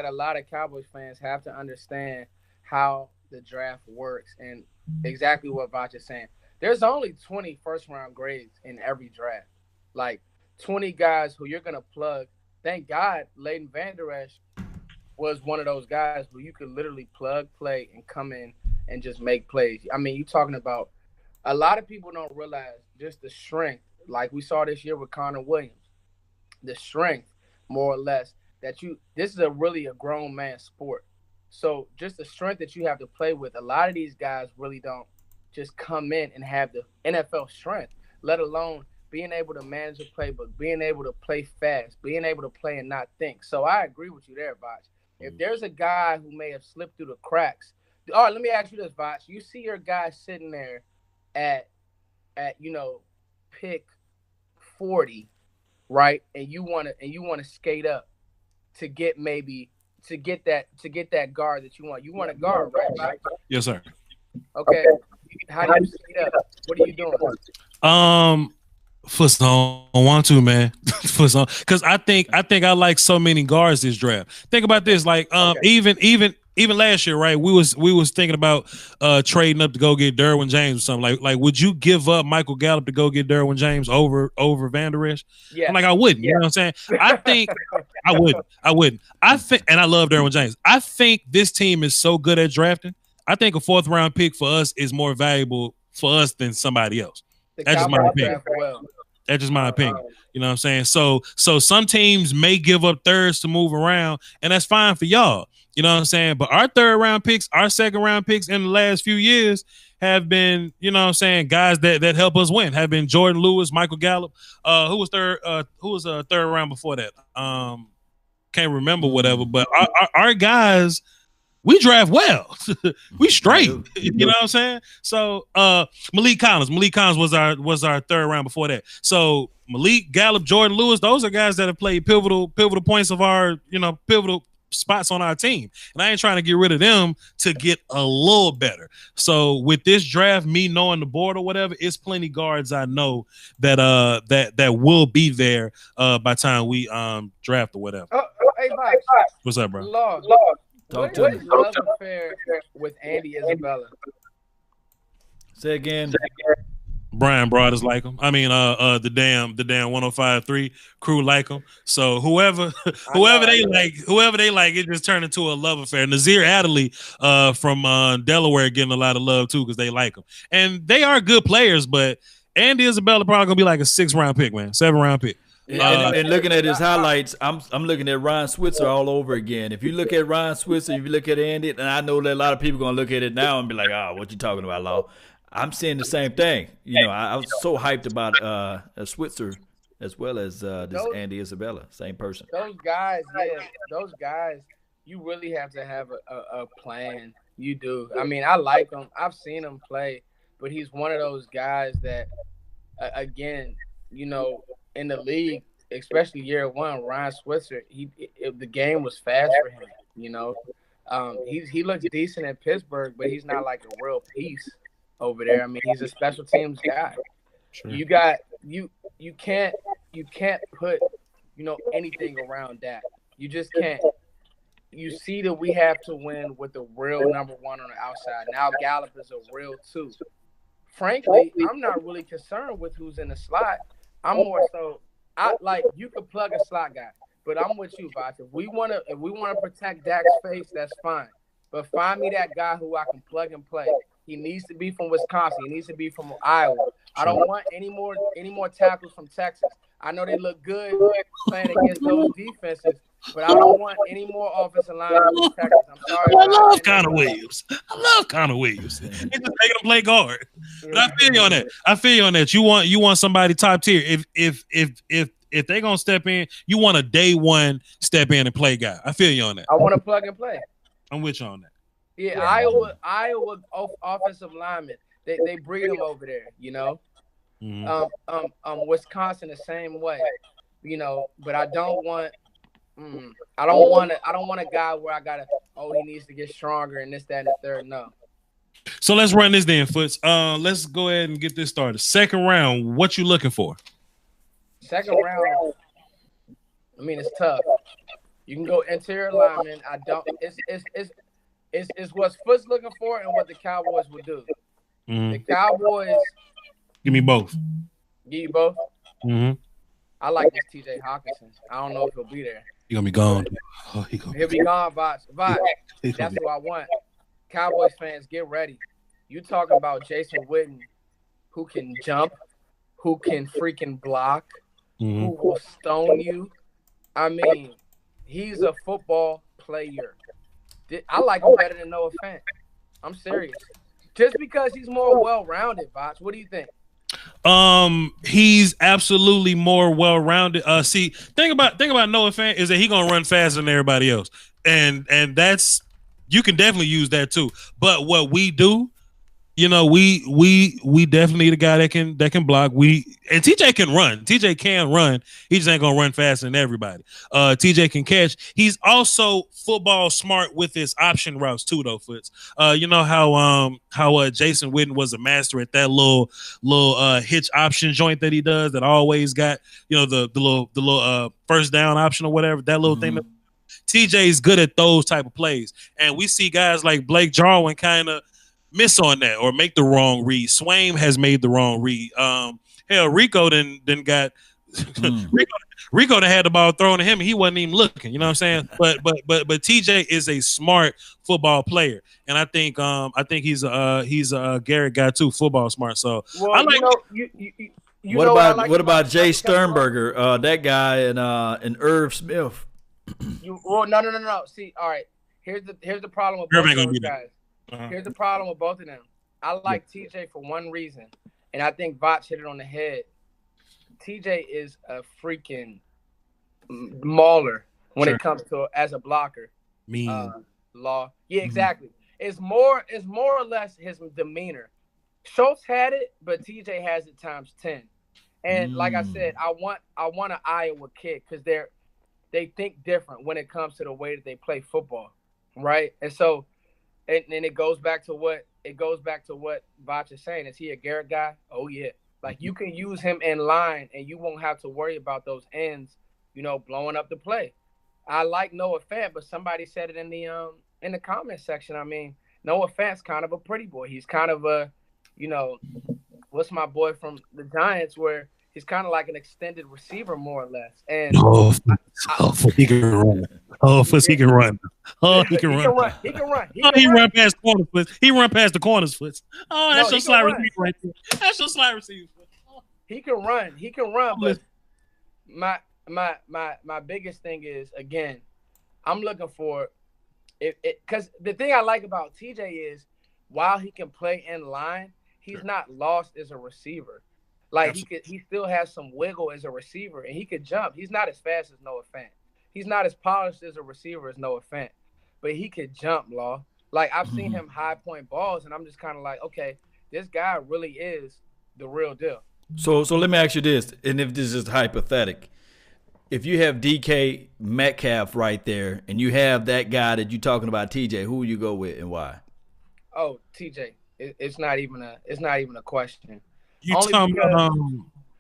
a lot of Cowboys fans have to understand how the draft works and exactly what Voch is saying. There's only 20 first-round grades in every draft. Like 20 guys who you're gonna plug. Thank God Leighton Vander Esch was one of those guys who you could literally plug, play, and come in and just make plays. I mean, you're talking about a lot of people don't realize just the strength, like we saw this year with Connor Williams. The strength, more or less, this is really a grown man sport. So just the strength that you have to play with, a lot of these guys really don't just come in and have the NFL strength, let alone being able to manage a playbook, being able to play fast, being able to play and not think. So I agree with you there, Voch. If there's a guy who may have slipped through the cracks, all right, let me ask you this, Voch. You see your guy sitting there at pick 40, right? And you want to skate up to get that guard that you want. You want a guard, right? Yes, sir. Okay. How do you skate up? What are you doing? Foots don't want to, man. Foots don't, because I think I like so many guards this draft. Think about this, like even last year, right? We was thinking about trading up to go get Derwin James or something. Like would you give up Michael Gallup to go get Derwin James over Vander Esch? Yeah. I'm like, I wouldn't. You know what I'm saying? I think I wouldn't. I think, and I love Derwin James. I think this team is so good at drafting. I think a 4th round pick for us is more valuable for us than somebody else. That's just my opinion. That's just my opinion. You know what I'm saying? So some teams may give up thirds to move around, and that's fine for y'all. You know what I'm saying? But our 3rd round picks, our 2nd round picks in the last few years have been, you know what I'm saying, guys that help us win. Have been Jordan Lewis, Michael Gallup. Who was 3rd round before that? Can't remember whatever. But our guys, we draft well. We straight. You know what I'm saying? So Malik Collins was our 3rd round before that. So Malik, Gallup, Jordan Lewis, those are guys that have played pivotal points of our, pivotal spots on our team. And I ain't trying to get rid of them to get a little better. So with this draft, me knowing the board or whatever, it's plenty guards I know that will be there by the time we draft or whatever. Hey, Mike. What's up, bro? Lord. What is love affair with Andy Isabella? Say again. Brian Broaders like him. I mean, the damn 105.3 crew like him. So whoever they like, it just turned into a love affair. Nazir Adderley from Delaware getting a lot of love too because they like him, and they are good players. But Andy Isabella probably gonna be like a 6th round pick, man, 7th round pick. And looking at his highlights, I'm looking at Ryan Switzer all over again. If you look at Ryan Switzer, if you look at Andy, and I know that a lot of people are gonna look at it now and be like, "Oh, what you talking about, Law?" I'm saying the same thing. I was so hyped about Switzer as well as this Andy Isabella, same person. Those guys, you really have to have a plan. You do. I mean, I like him. I've seen him play, but he's one of those guys that, again, in the league, especially year one, Ryan Switzer, the game was fast for him. He looks decent in Pittsburgh, but he's not like a real piece over there. I mean, he's a special teams guy. Sure. You can't put anything around that. You just can't. You see that we have to win with the real number one on the outside. Now Gallup is a real two. Frankly, I'm not really concerned with who's in the slot. I'm more so you could plug a slot guy, but I'm with you, Voch. If we wanna protect Dak's face, that's fine. But find me that guy who I can plug and play. He needs to be from Wisconsin. He needs to be from Iowa. I don't want any more tackles from Texas. I know they look good playing against those defenses, but I don't want any more offensive linemen from Texas. I'm sorry. I love Connor Williams. They just making him play guard. But I feel you on that. You want somebody top tier. If they're gonna step in, you want a day one step in and play guy. I feel you on that. I want to plug and play. I'm with you on that. Yeah, Iowa offensive linemen. They breed them over there, Mm-hmm. Wisconsin the same way, But I don't want a guy where I gotta. Oh, he needs to get stronger and this, that, and the third. No. So let's run this then, Foots. Let's go ahead and get this started. Second round, what you looking for? Second round. I mean, it's tough. You can go interior lineman. I don't. It's what Foots looking for and what the Cowboys would do. Mm-hmm. The Cowboys. Give me both. Give you both? Mm-hmm. I like this TJ Hawkinson. I don't know if he'll be there. He's going to be gone. He'll be gone, Voch. That's who I want. Cowboys fans, get ready. You talking about Jason Witten, who can jump, who can freaking block, mm-hmm. who will stone you. I mean, he's a football player. I like him better than Noah Fant. I'm serious. Just because he's more well-rounded, Voch. What do you think? He's absolutely more well-rounded. See, thing about Noah Fant is that he's gonna run faster than everybody else, and that's you can definitely use that too. But what we do, we definitely need a guy that can block. And TJ can run. TJ can run. He just ain't gonna run faster than everybody. TJ can catch. He's also football smart with his option routes too, though. Foots. You know how Jason Witten was a master at that little hitch option joint that he does that always got the little first down option or whatever, that little mm-hmm. thing. TJ's good at those type of plays, and we see guys like Blake Jarwin kind of miss on that or make the wrong read. Swaim has made the wrong read. Hell, Rico then got Rico that had the ball thrown to him and he wasn't even looking. You know what I'm saying? But TJ is a smart football player, and I think he's a Garrett guy too, football smart. So well, I like. What about Jay Sternberger? That guy and Irv Smith. No. See, all right. Here's the problem with both of those guys. Uh-huh. Here's the problem with both of them. I like TJ for one reason, and I think Voch hit it on the head. TJ is a freaking mauler when it comes to as a blocker. Law. Yeah, exactly. It's more or less his demeanor. Schultz had it, but TJ has it times 10. And like I said, I want an Iowa kid because they think different when it comes to the way that they play football, right? And so. And it goes back to what Voch is saying. Is he a Garrett guy? Oh yeah. Like you can use him in line and you won't have to worry about those ends, blowing up the play. I like Noah Fant, but somebody said it in the comment section. I mean, Noah Fant's kind of a pretty boy. He's kind of a, what's my boy from the Giants where he's kind of like an extended receiver more or less. And he can run. He can run. He can run. He run past corners, Foots. He run past the corners, Foots. Oh, that's your slide receiver right there. That's your slide receiver. He can run. But my biggest thing is, again, I'm looking for it because the thing I like about TJ is while he can play in line, he's not lost as a receiver. Like he still has some wiggle as a receiver, and he could jump. He's not as fast as Noah Fant. He's not as polished as a receiver as Noah Fant, but he could jump, Law. Like I've seen him high point balls, and I'm just kind of like, okay, this guy really is the real deal. So let me ask you this, and if this is hypothetical, if you have DK Metcalf right there, and you have that guy that you're talking about, TJ, who will you go with and why? Oh, TJ, it's not even a question. You talking about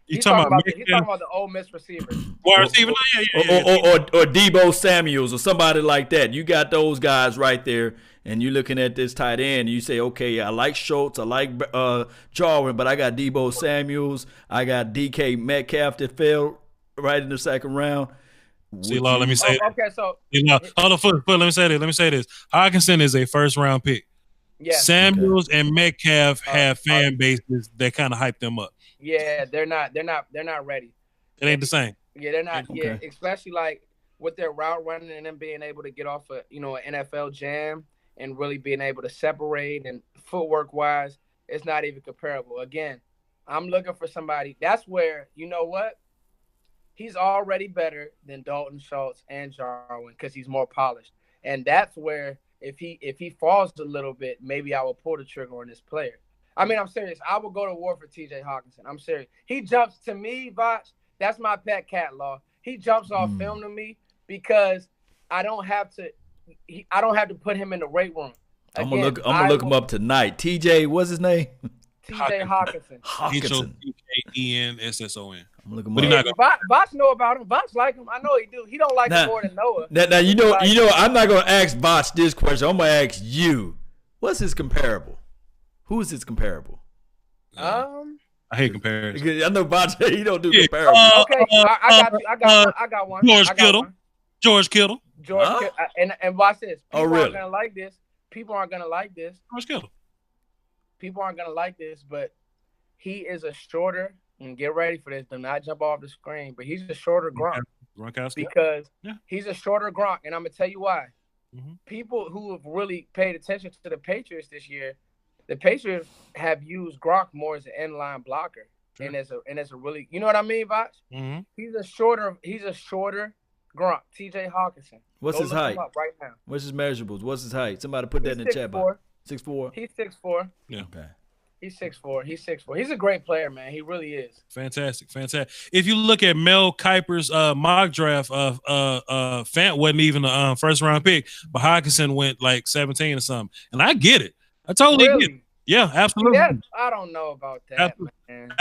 he's talking about the Ole Miss receivers. Wide receiver, or Debo Samuels or somebody like that. You got those guys right there, and you're looking at this tight end, and you say, okay, I like Schultz, I like Jarwin, but I got Debo Samuels, I got DK Metcalf that fell right in the second round. See, Law, let me say okay, so hold on, let me say this. Hockenson is a first round pick. Yeah, Samuels and Metcalf have fan bases that kind of hype them up. Yeah, they're not ready. It ain't the same. Yeah, they're not. Okay. Yeah, especially like with their route running and them being able to get off an NFL jam and really being able to separate and footwork wise, it's not even comparable. Again, I'm looking for somebody. That's where, you know what? He's already better than Dalton Schultz and Jarwin because he's more polished. And that's where if he falls a little bit, maybe I will pull the trigger on this player. I mean, I'm serious. I will go to war for TJ Hockenson. I'm serious. He jumps to me, Voch. That's my pet cat, Law. He jumps off film to me because I don't have to put him in the weight room. Again, I'm gonna look him up tonight. TJ, what's his name? TJ Hockenson. Hockenson. I'm looking him up. Voch know about him. Voch like him. I know he do. He don't like him more than Noah. Now you know. I'm not gonna ask Voch this question. I'm gonna ask you. What's his comparable? Who is his comparable? I hate comparisons. I know Voch. He don't do comparable. Okay, I got one. George Kittle. And watch this. People really? aren't gonna like this. People aren't gonna like this. George Kittle. People aren't gonna like this, but he is a shorter. And get ready for this. Do not jump off the screen. But he's a shorter Gronk. Because he's a shorter Gronk. And I'm going to tell you why. People who have really paid attention to the Patriots this year, the Patriots have used Gronk more as an inline blocker. Sure. And as a really, you know what I mean, Voch? He's a shorter Gronk, TJ Hockenson. What's his height? Right now. What's his measurables? What's his height? Somebody put that in the chat box. 6'4"? He's 6'4". Yeah. Okay. He's 6'4". He's a great player, man. He really is. Fantastic. If you look at Mel Kiper's mock draft, Fant wasn't even a first round pick, but Hockenson went like 17 or something. And I get it. I totally get it. Yeah, absolutely. I don't know about that, man.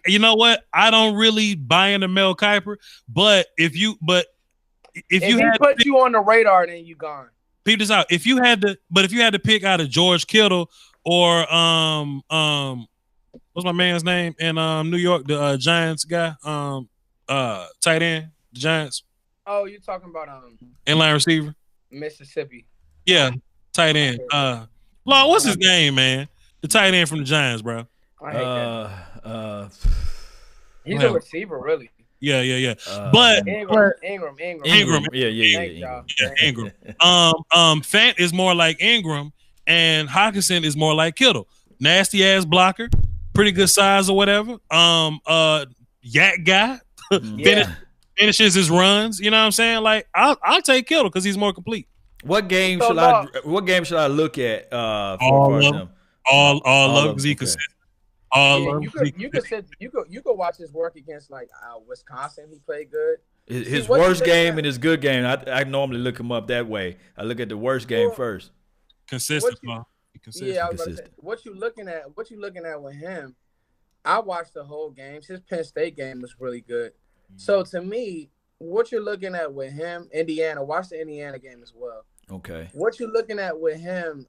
You know what? I don't really buy into Mel Kiper, but if he put you on the radar, then you gone. Peep this out. If you had to pick out of George Kittle or what's my man's name in New York, the Giants guy, tight end, the Giants. Oh, you're talking about inline receiver, Mississippi. Yeah, tight end. Law, what's his name, man? The tight end from the Giants, bro. I hate that. He's a receiver, really. Yeah. But Ingram. Yeah. Ingram. Fant is more like Ingram. And Hockenson is more like Kittle. Nasty ass blocker, pretty good size or whatever. Yak guy, finishes his runs. You know what I'm saying? Like I'll take Kittle because he's more complete. What game should I look at? All of them. Because he consistent. You could watch his work against like Wisconsin. He played good. His worst game and his good game. I normally look him up that way. I look at the worst game first. Consistent. Yeah, I was about to say, what you looking at with him? I watched the whole game. His Penn State game was really good. So to me, what you're looking at with him, Indiana, watch the Indiana game as well. Okay. What you're looking at with him,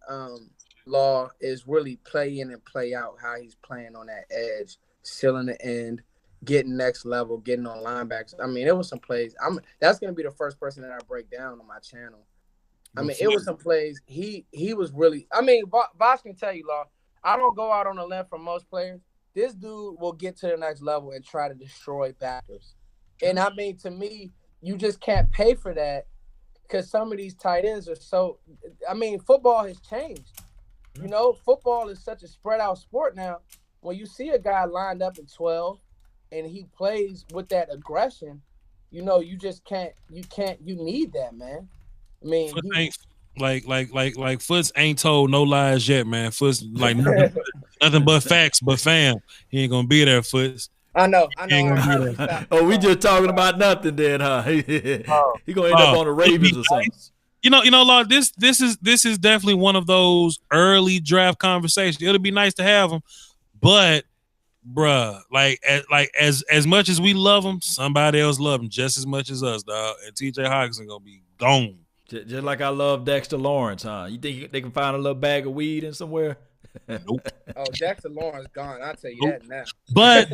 Law, is really play in and play out how he's playing on that edge, sealing the end, getting next level, getting on linebackers. I mean, it was some plays. That's gonna be the first person that I break down on my channel. I mean, it was some plays. He was really. I mean, Voch can tell you, Law. I don't go out on a limb for most players. This dude will get to the next level and try to destroy backers. And I mean, to me, you just can't pay for that because some of these tight ends are so. I mean, football has changed. You know, football is such a spread out sport now. When you see a guy lined up in 12 and he plays with that aggression, you know, you just can't. You need that, man. I mean, Foots ain't like Foots ain't told no lies yet, man. Foots like nothing but facts, but fam, he ain't gonna be there, Foots. I know. He ain't gonna be Let me there. stop. Oh, we just talking about nothing then, huh? He gonna end up on the It'd be Ravens or something. nice. Lord, this is definitely one of those early draft conversations. It'll be nice to have them, but bruh, as much as we love him, somebody else love him just as much as us, dog. And T.J. Hawkinson gonna be gone. Just like I love Dexter Lawrence, huh? You think they can find a little bag of weed in somewhere? Nope. Oh, Dexter Lawrence gone. I'll tell you that now. But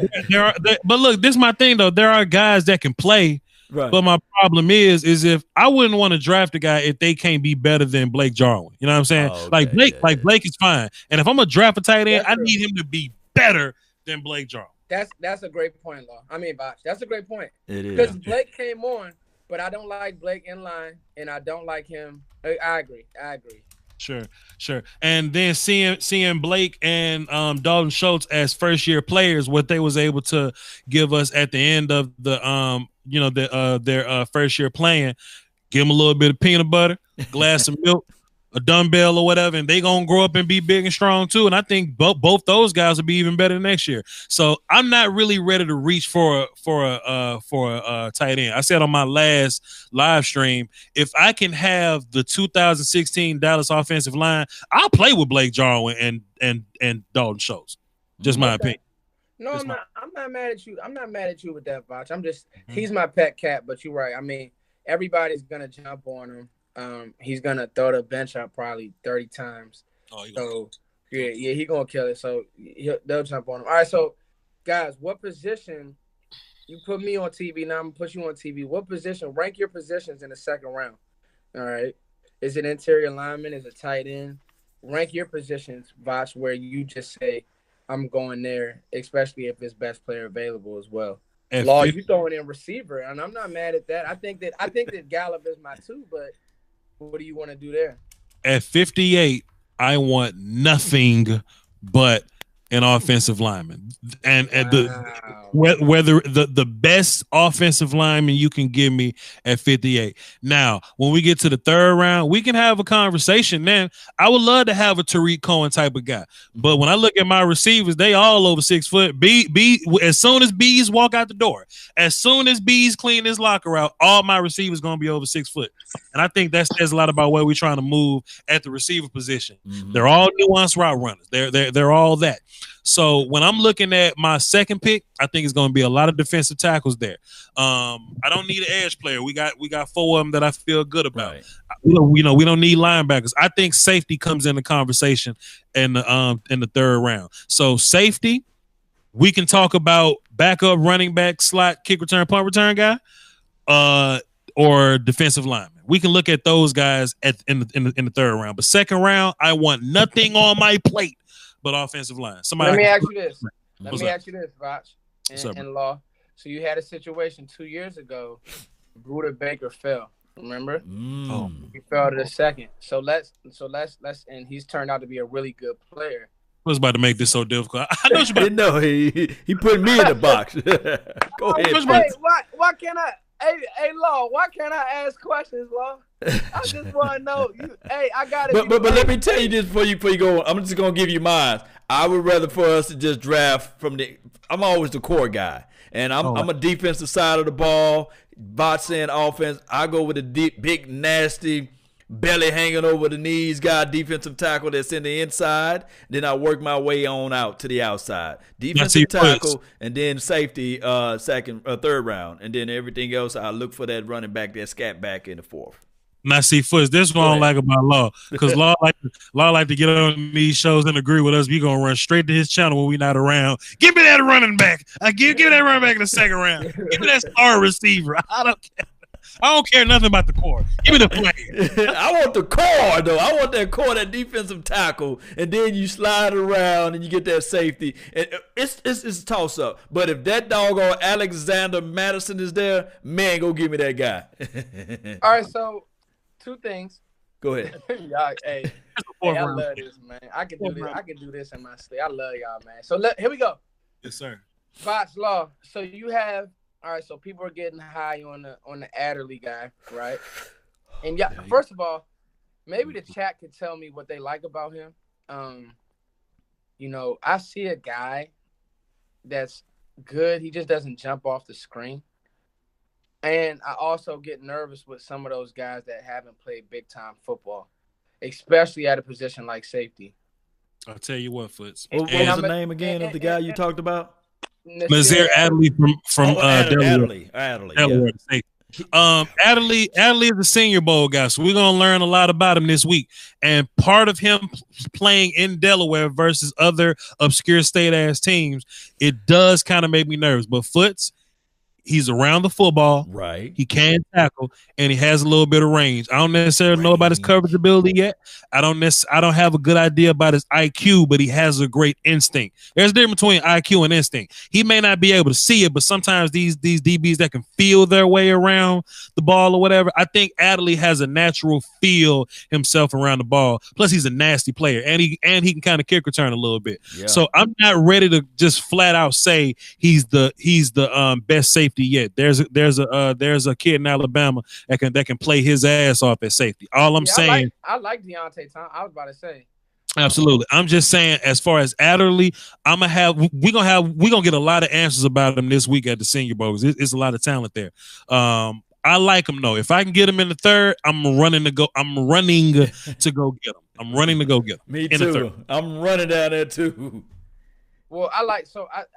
but look, this is my thing though. There are guys that can play. Right. But my problem is if I wouldn't want to draft a guy if they can't be better than Blake Jarwin. You know what I'm saying? Oh, okay. Like Blake is fine. And if I'm a draft a tight end, That's I true. need him to be better than Blake Jarwin. That's a great point, Law. I mean, Voch. That's a great point. It is. Because Blake came on, but I don't like Blake in line, and I don't like him. I agree. Sure. And then seeing Blake and Dalton Schultz as first year players, what they was able to give us at the end of the their first year playing, give them a little bit of peanut butter, glass of milk, a dumbbell or whatever, and they gonna grow up and be big and strong too. And I think both those guys will be even better next year. So I'm not really ready to reach for a tight end. I said on my last live stream, if I can have the 2016 Dallas offensive line, I'll play with Blake Jarwin and Dalton Schultz. Just my opinion. No, I'm not mad at you. I'm not mad at you with that, Voch. I'm just he's my pet cat, but you're right. I mean, everybody's gonna jump on him. He's gonna throw the bench up probably 30 times. So yeah, he gonna kill it. So they'll jump on him. All right, so guys, what position? You put me on TV. Now I'm gonna put you on TV. What position? Rank your positions in the second round. All right. Is it interior lineman? Is it tight end? Rank your positions, Voch, where you just say, I'm going there, especially if it's best player available as well. Law, you throwing in receiver, and I'm not mad at that. I think that Gallup is my two, but what do you want to do there? At 58, I want nothing but an offensive lineman, and whether the best offensive lineman you can give me at 58. Now, when we get to the third round, we can have a conversation. Man, I would love to have a Tariq Cohen type of guy, but when I look at my receivers, they all over 6 foot. B as soon as B's walk out the door, as soon as B's clean his locker out, all my receivers gonna be over 6 foot, and I think that says a lot about where we're trying to move at the receiver position. Mm-hmm. They're all nuanced route runners. They're all that. So when I'm looking at my second pick, I think it's going to be a lot of defensive tackles there. I don't need an edge player. We got 4 of them that I feel good about. Right. We don't need linebackers. I think safety comes in the conversation in the third round. So safety, we can talk about backup running back, slot, kick return, punt return guy, or defensive lineman. We can look at those guys in the third round. But second round, I want nothing on my plate but offensive line. Let me ask you this. Voch and Law. So you had a situation 2 years ago. Buda Baker fell. Remember? He fell to the second. So let's and he's turned out to be a really good player. I was about to make this so difficult. I know you about. No, he put me in the box. Go ahead. Hey, why can't I? Hey, Law, why can't I ask questions, Law? I just want to know. I got it. But let me tell you this before you go. I'm just gonna give you mine. I would rather for us to just draft from the. I'm always the core guy, and I'm a defensive side of the ball. Bot saying offense. I go with a deep, big, nasty, belly hanging over the knees guy, defensive tackle that's in the inside. Then I work my way on out to the outside. Defensive tackle, and then safety, third round, and then everything else. I look for that running back, that scat back in the fourth. Now, see, Foots, this is what I don't like about Law, because Law like to get on these shows and agree with us. We gonna run straight to his channel when we not around. Give me that running back. Give me that running back in the second round. Give me that star receiver. I don't care nothing about the core. Give me the play. I want the core, though. I want that core, that defensive tackle, and then you slide around and you get that safety. And it's a toss up. But if that doggone Alexander Madison is there, man, go give me that guy. All right, so. 2 things. Go ahead. Hey, Hey, I love this, man. I can do this. I can do this in my sleep. I love y'all, man. So here we go. Yes, sir. Voch Law. So you have all right. So people are getting high on the Adderley guy, right? And yeah, first of all, maybe the chat could tell me what they like about him. You know, I see a guy that's good. He just doesn't jump off the screen. And I also get nervous with some of those guys that haven't played big time football, especially at a position like safety. I'll tell you what, Foots. What was the name again of the guy you talked about? Nazir Adderley from Delaware. Adderley. Yeah. Adderley is a Senior Bowl guy, so we're gonna learn a lot about him this week. And part of him playing in Delaware versus other obscure state ass teams, it does kind of make me nervous. But Foots, he's around the football, right? He can tackle, and he has a little bit of range. I don't necessarily know about his coverage ability yet. I don't have a good idea about his IQ, but he has a great instinct. There's a difference between IQ and instinct. He may not be able to see it, but sometimes these DBs that can feel their way around the ball or whatever. I think Adderley has a natural feel himself around the ball. Plus, he's a nasty player, and he can kind of kick return a little bit. Yeah. So I'm not ready to just flat out say he's the best safety yet. There's a kid in Alabama that can play his ass off at safety. All I'm saying, I like Deontay Thompson. I was about to say. Absolutely. I'm just saying, as far as Adderley, we're gonna get a lot of answers about him this week at the Senior Bowl. It's a lot of talent there. I like him though. If I can get him in the third, I'm running to go get him. Me too. I'm running down there too. Well, I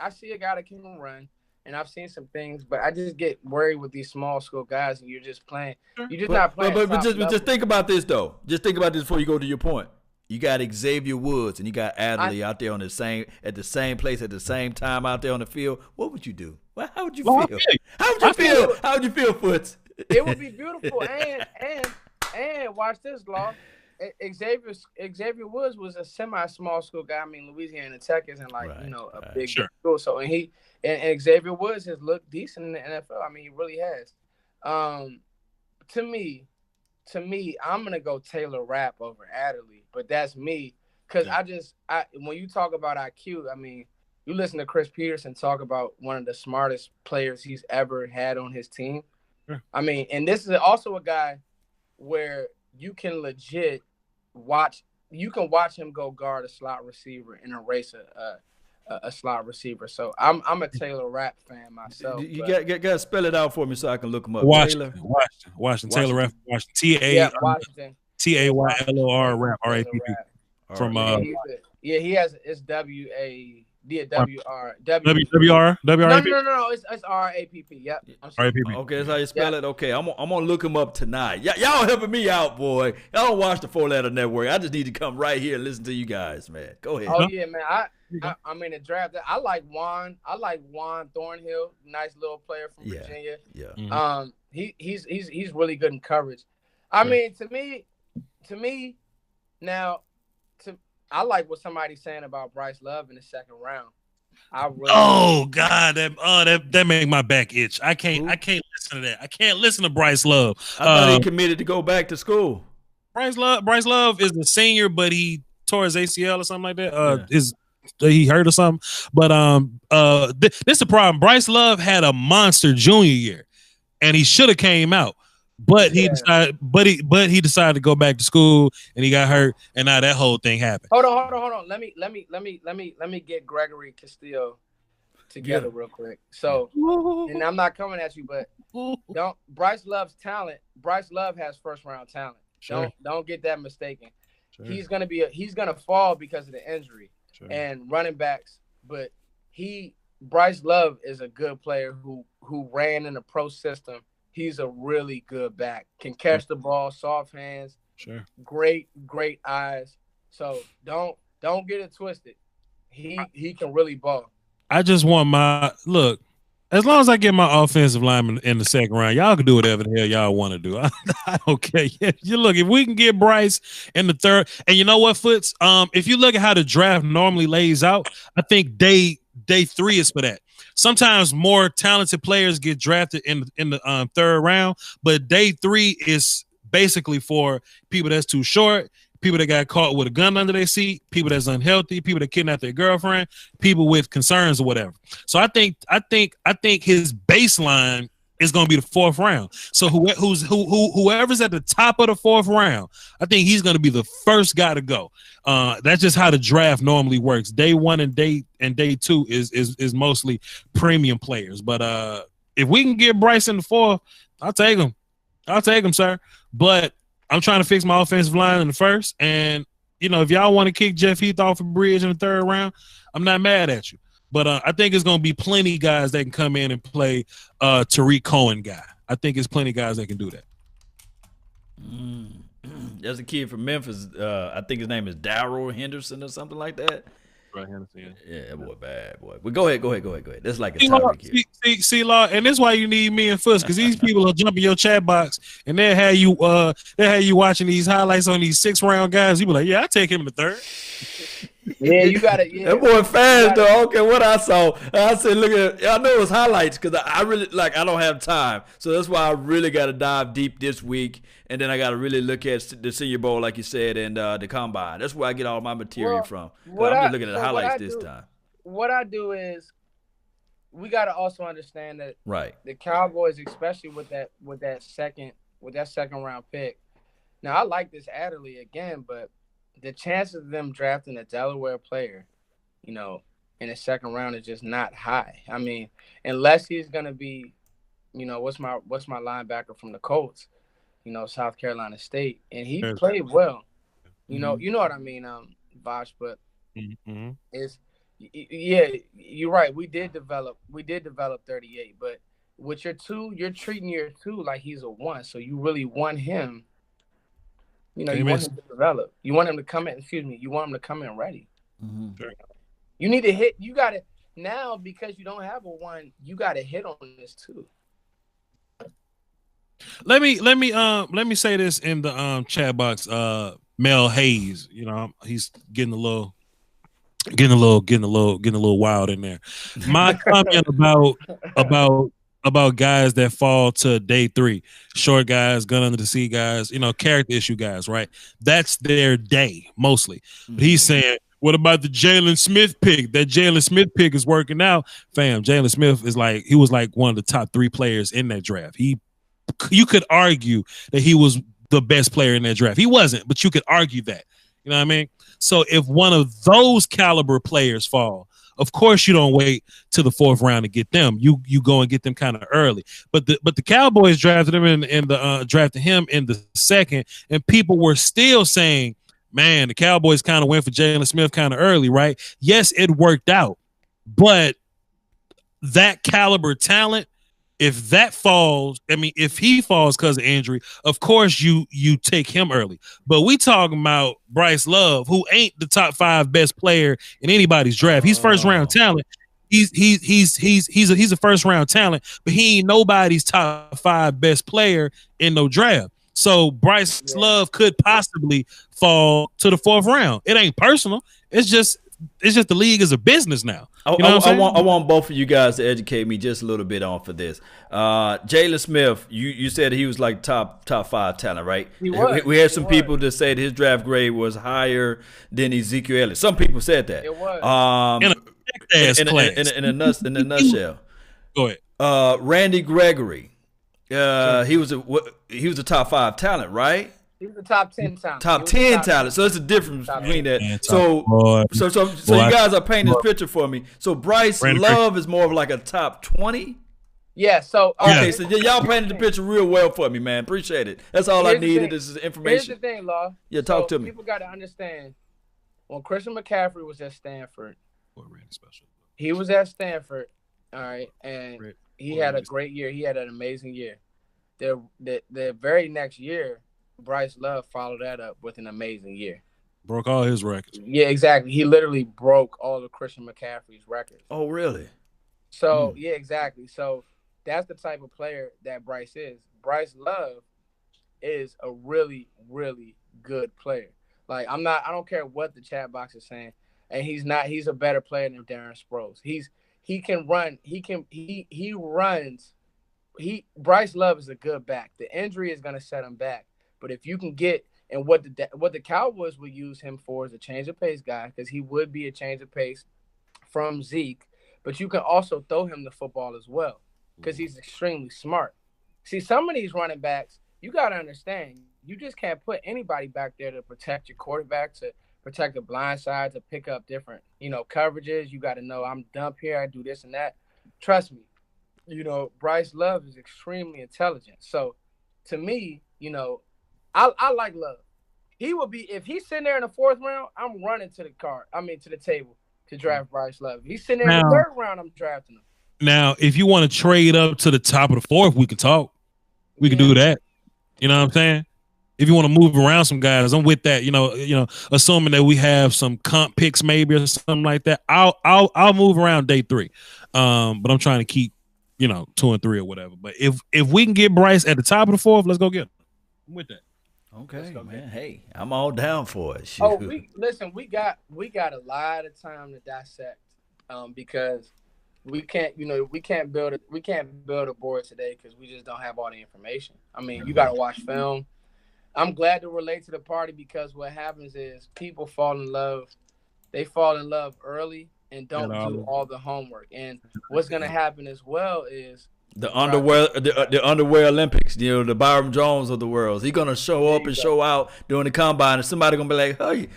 see a guy that can run. And I've seen some things, but I just get worried with these small school guys, and you're just playing. You're just not playing. But just think about this though. Just think about this before you go to your point. You got Xavier Woods and you got Adderley out there at the same place at the same time out there on the field. What would you do? How would you feel? How would you feel, Foots? It would be beautiful. And watch this, Law. Xavier Woods was a semi-small school guy. I mean, Louisiana Tech isn't a big school. So and Xavier Woods has looked decent in the NFL. I mean, he really has. To me, I'm gonna go Taylor Rapp over Adderley, but that's me because when you talk about IQ, I mean, you listen to Chris Peterson talk about one of the smartest players he's ever had on his team. Sure. I mean, and this is also a guy where you can legit watch him go guard a slot receiver and erase a slot receiver. So I'm a Taylor Rapp fan myself. You got to spell it out for me so I can look him up. Washington. Taylor Rapp. Washington. Washington. Taylor Rapp. RAPP. From he has it's WR. WR. No. It's RAPP. Yep. RAPP. Okay, that's how you spell it. Okay, I'm gonna look him up tonight. Y'all helping me out, boy. Y'all don't watch the 4-Letter Network. I just need to come right here and listen to you guys, man. Go ahead. Oh yeah, man. I mean the draft. I like Juan. Thornhill. Nice little player from Virginia. Yeah. Mm-hmm. He's really good in coverage. I mean, to me, now. I like what somebody's saying about Bryce Love in the second round. That made my back itch. I can't listen to that. I can't listen to Bryce Love. I thought he committed to go back to school. Bryce Love is a senior, but he tore his ACL or something like that. He hurt or something. But this is the problem. Bryce Love had a monster junior year, and he should have came out. But he decided to go back to school, and he got hurt, and now that whole thing happened. Hold on. Let me get Gregory Castillo together real quick. So, and I'm not coming at you, but Bryce Love's talent. Bryce Love has first round talent. Sure. Don't get that mistaken. Sure. He's gonna fall because of the injury and running backs, but Bryce Love is a good player who ran in the pro system. He's a really good back. Can catch the ball, soft hands. Sure. Great eyes. So don't get it twisted. He can really ball. I just want look. As long as I get my offensive lineman in the second round, y'all can do whatever the hell y'all want to do. I don't care. You look, if we can get Bryce in the third, and you know what, Foots? If you look at how the draft normally lays out, I think day 3 is for that. Sometimes more talented players get drafted in the third round, but day 3 is basically for people that's too short, people that got caught with a gun under their seat, people that's unhealthy, people that kidnapped their girlfriend, people with concerns or whatever. So I think his baseline is going to be the 4th round. So whoever's at the top of the 4th round, I think he's going to be the first guy to go. That's just how the draft normally works. Day 1 and day 2 is mostly premium players. But if we can get Bryce in the 4th, I'll take him, sir. But I'm trying to fix my offensive line in the 1st. And, if y'all want to kick Jeff Heath off a bridge in the 3rd round, I'm not mad at you. But I think it's going to be plenty guys that can come in and play Tariq Cohen guy. I think it's plenty guys that can do that. There's a kid from Memphis. I think his name is Darrell Henderson or something like that. Right, Henderson. Yeah, boy, bad boy. But go ahead. That's like a Tyreek kid. See, Law, and this is why you need me and Fuss, because these people will jump in your chat box and they'll have you watching these highlights on these 6th-round guys. You be like, yeah, I take him in the 3rd. Yeah, you got it. Yeah. That boy fast though. I don't care what I saw. I said, look at. I know it was highlights because I really I don't have time, so that's why I really got to dive deep this week, and then I got to really look at the Senior Bowl, like you said, and the Combine. That's where I get all my material from. I'm just looking at the highlights this time. What I do is, we got to also understand that the Cowboys, especially with that second round pick. Now I like this Adderley again, but the chances of them drafting a Delaware player, in the 2nd round is just not high. I mean, unless he's gonna be, what's my linebacker from the Colts, South Carolina State, and he played well. You know what I mean, Voch, but it's you're right. We did develop 38, but with your 2, you're treating your 2 like he's a 1, so you really want him. You want him to develop. You want him to come in. You want him to come in ready. Mm-hmm. Sure. You need to hit. You got to now, because you don't have a 1. You got to hit on this too. Let me say this in the chat box. Mel Hayes, he's getting a little wild in there. My comment about guys that fall to day 3, short guys, gun under the sea guys, character issue guys, right? That's their day mostly. But he's saying, what about the Jalen Smith pick? That Jalen Smith pick is working out. Fam, Jalen Smith is he was one of the top 3 players in that draft. You could argue that he was the best player in that draft. He wasn't, but you could argue that. You know what I mean? So if one of those caliber players fall, of course you don't wait to the 4th round to get them. You go and get them kind of early. But the Cowboys drafted him drafted him in the 2nd, and people were still saying, man, the Cowboys kind of went for Jalen Smith kind of early, right? Yes, it worked out, but that caliber talent, if that falls, if he falls because of injury, of course you take him early. But we talking about Bryce Love, who ain't the top 5 best player in anybody's draft. He's 1st round talent. He's a 1st round talent, but he ain't nobody's top 5 best player in no draft. So Bryce Love could possibly fall to the 4th round. It ain't personal. It's just the league is a business now. I want both of you guys to educate me just a little bit on for this. Jalen Smith, you said he was top 5 talent, right? We had some people that said his draft grade was higher than Ezekiel Elliott. Some people said that. It was. In a nutshell. Go ahead. Randy Gregory, he was a top 5 talent, right? He was the top 10 talent. Top 10 talent. So there's a difference between that. So you guys are painting this picture for me. So Bryce Love is more of a top 20? Yeah. So okay. So y'all painted the picture real well for me, man. Appreciate it. That's all I needed. This is information. Here's the thing, Law. Yeah, talk to me. People got to understand, when Christian McCaffrey was at Stanford, he was at Stanford, all right, and he had a great year. He had an amazing year. The very next year, Bryce Love followed that up with an amazing year. Broke all his records. Yeah, exactly. He literally broke all of Christian McCaffrey's records. Oh, really? So, yeah, exactly. So, that's the type of player that Bryce is. Bryce Love is a really, really good player. I don't care what the chat box is saying. And he's a better player than Darren Sproles. He can run. He runs. Bryce Love is a good back. The injury is going to set him back. But if you can get And what the Cowboys would use him for is a change of pace guy, because he would be a change of pace from Zeke. But you can also throw him the football as well, because he's extremely smart. See, some of these running backs, you got to understand, you just can't put anybody back there to protect your quarterback, to protect the blind side, to pick up different, coverages. You got to know, I'm dump here, I do this and that. Trust me, Bryce Love is extremely intelligent. So to me, I like Love. He will be, if he's sitting there in the 4th round, I'm running to the table to draft Bryce Love. If he's sitting there in the 3rd round, I'm drafting him. Now, if you want to trade up to the top of the 4th, we can talk. We can do that. You know what I'm saying? If you want to move around some guys, I'm with that. Assuming that we have some comp picks maybe or something like that, I'll move around day 3. But I'm trying to keep, 2 and 3 or whatever. But if we can get Bryce at the top of the 4th, let's go get him. I'm with that. Okay, man. Hey, I'm all down for it. Shoot. Oh, we got a lot of time to dissect, because we can't build a board today because we just don't have all the information. I mean, you got to watch film. I'm glad to relate to the party, because what happens is people fall in love. They fall in love early and don't do all the homework. And what's going to happen as well is the underwear Olympics, the Byron Jones of the world. He's going to show up and show out during the combine, and somebody going to be like, hey,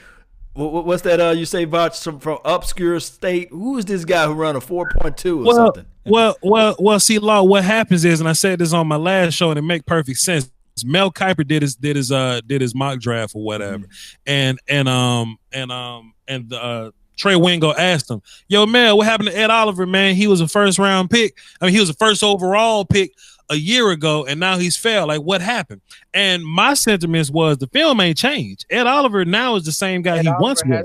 what's that you say, Voch, from obscure state? Who is this guy who run a 4.2 or something? Well, see, Law, what happens is, and I said this on my last show, and it make perfect sense. Mel Kiper did his mock draft or whatever, and Trey Wingo asked him, "Yo, Mel, what happened to Ed Oliver, man? He was a 1st round pick. I mean, he was a 1st overall pick a year ago, and now he's failed. Like, what happened?" And my sentiments was the film ain't changed. Ed Oliver now is the same guy he once was.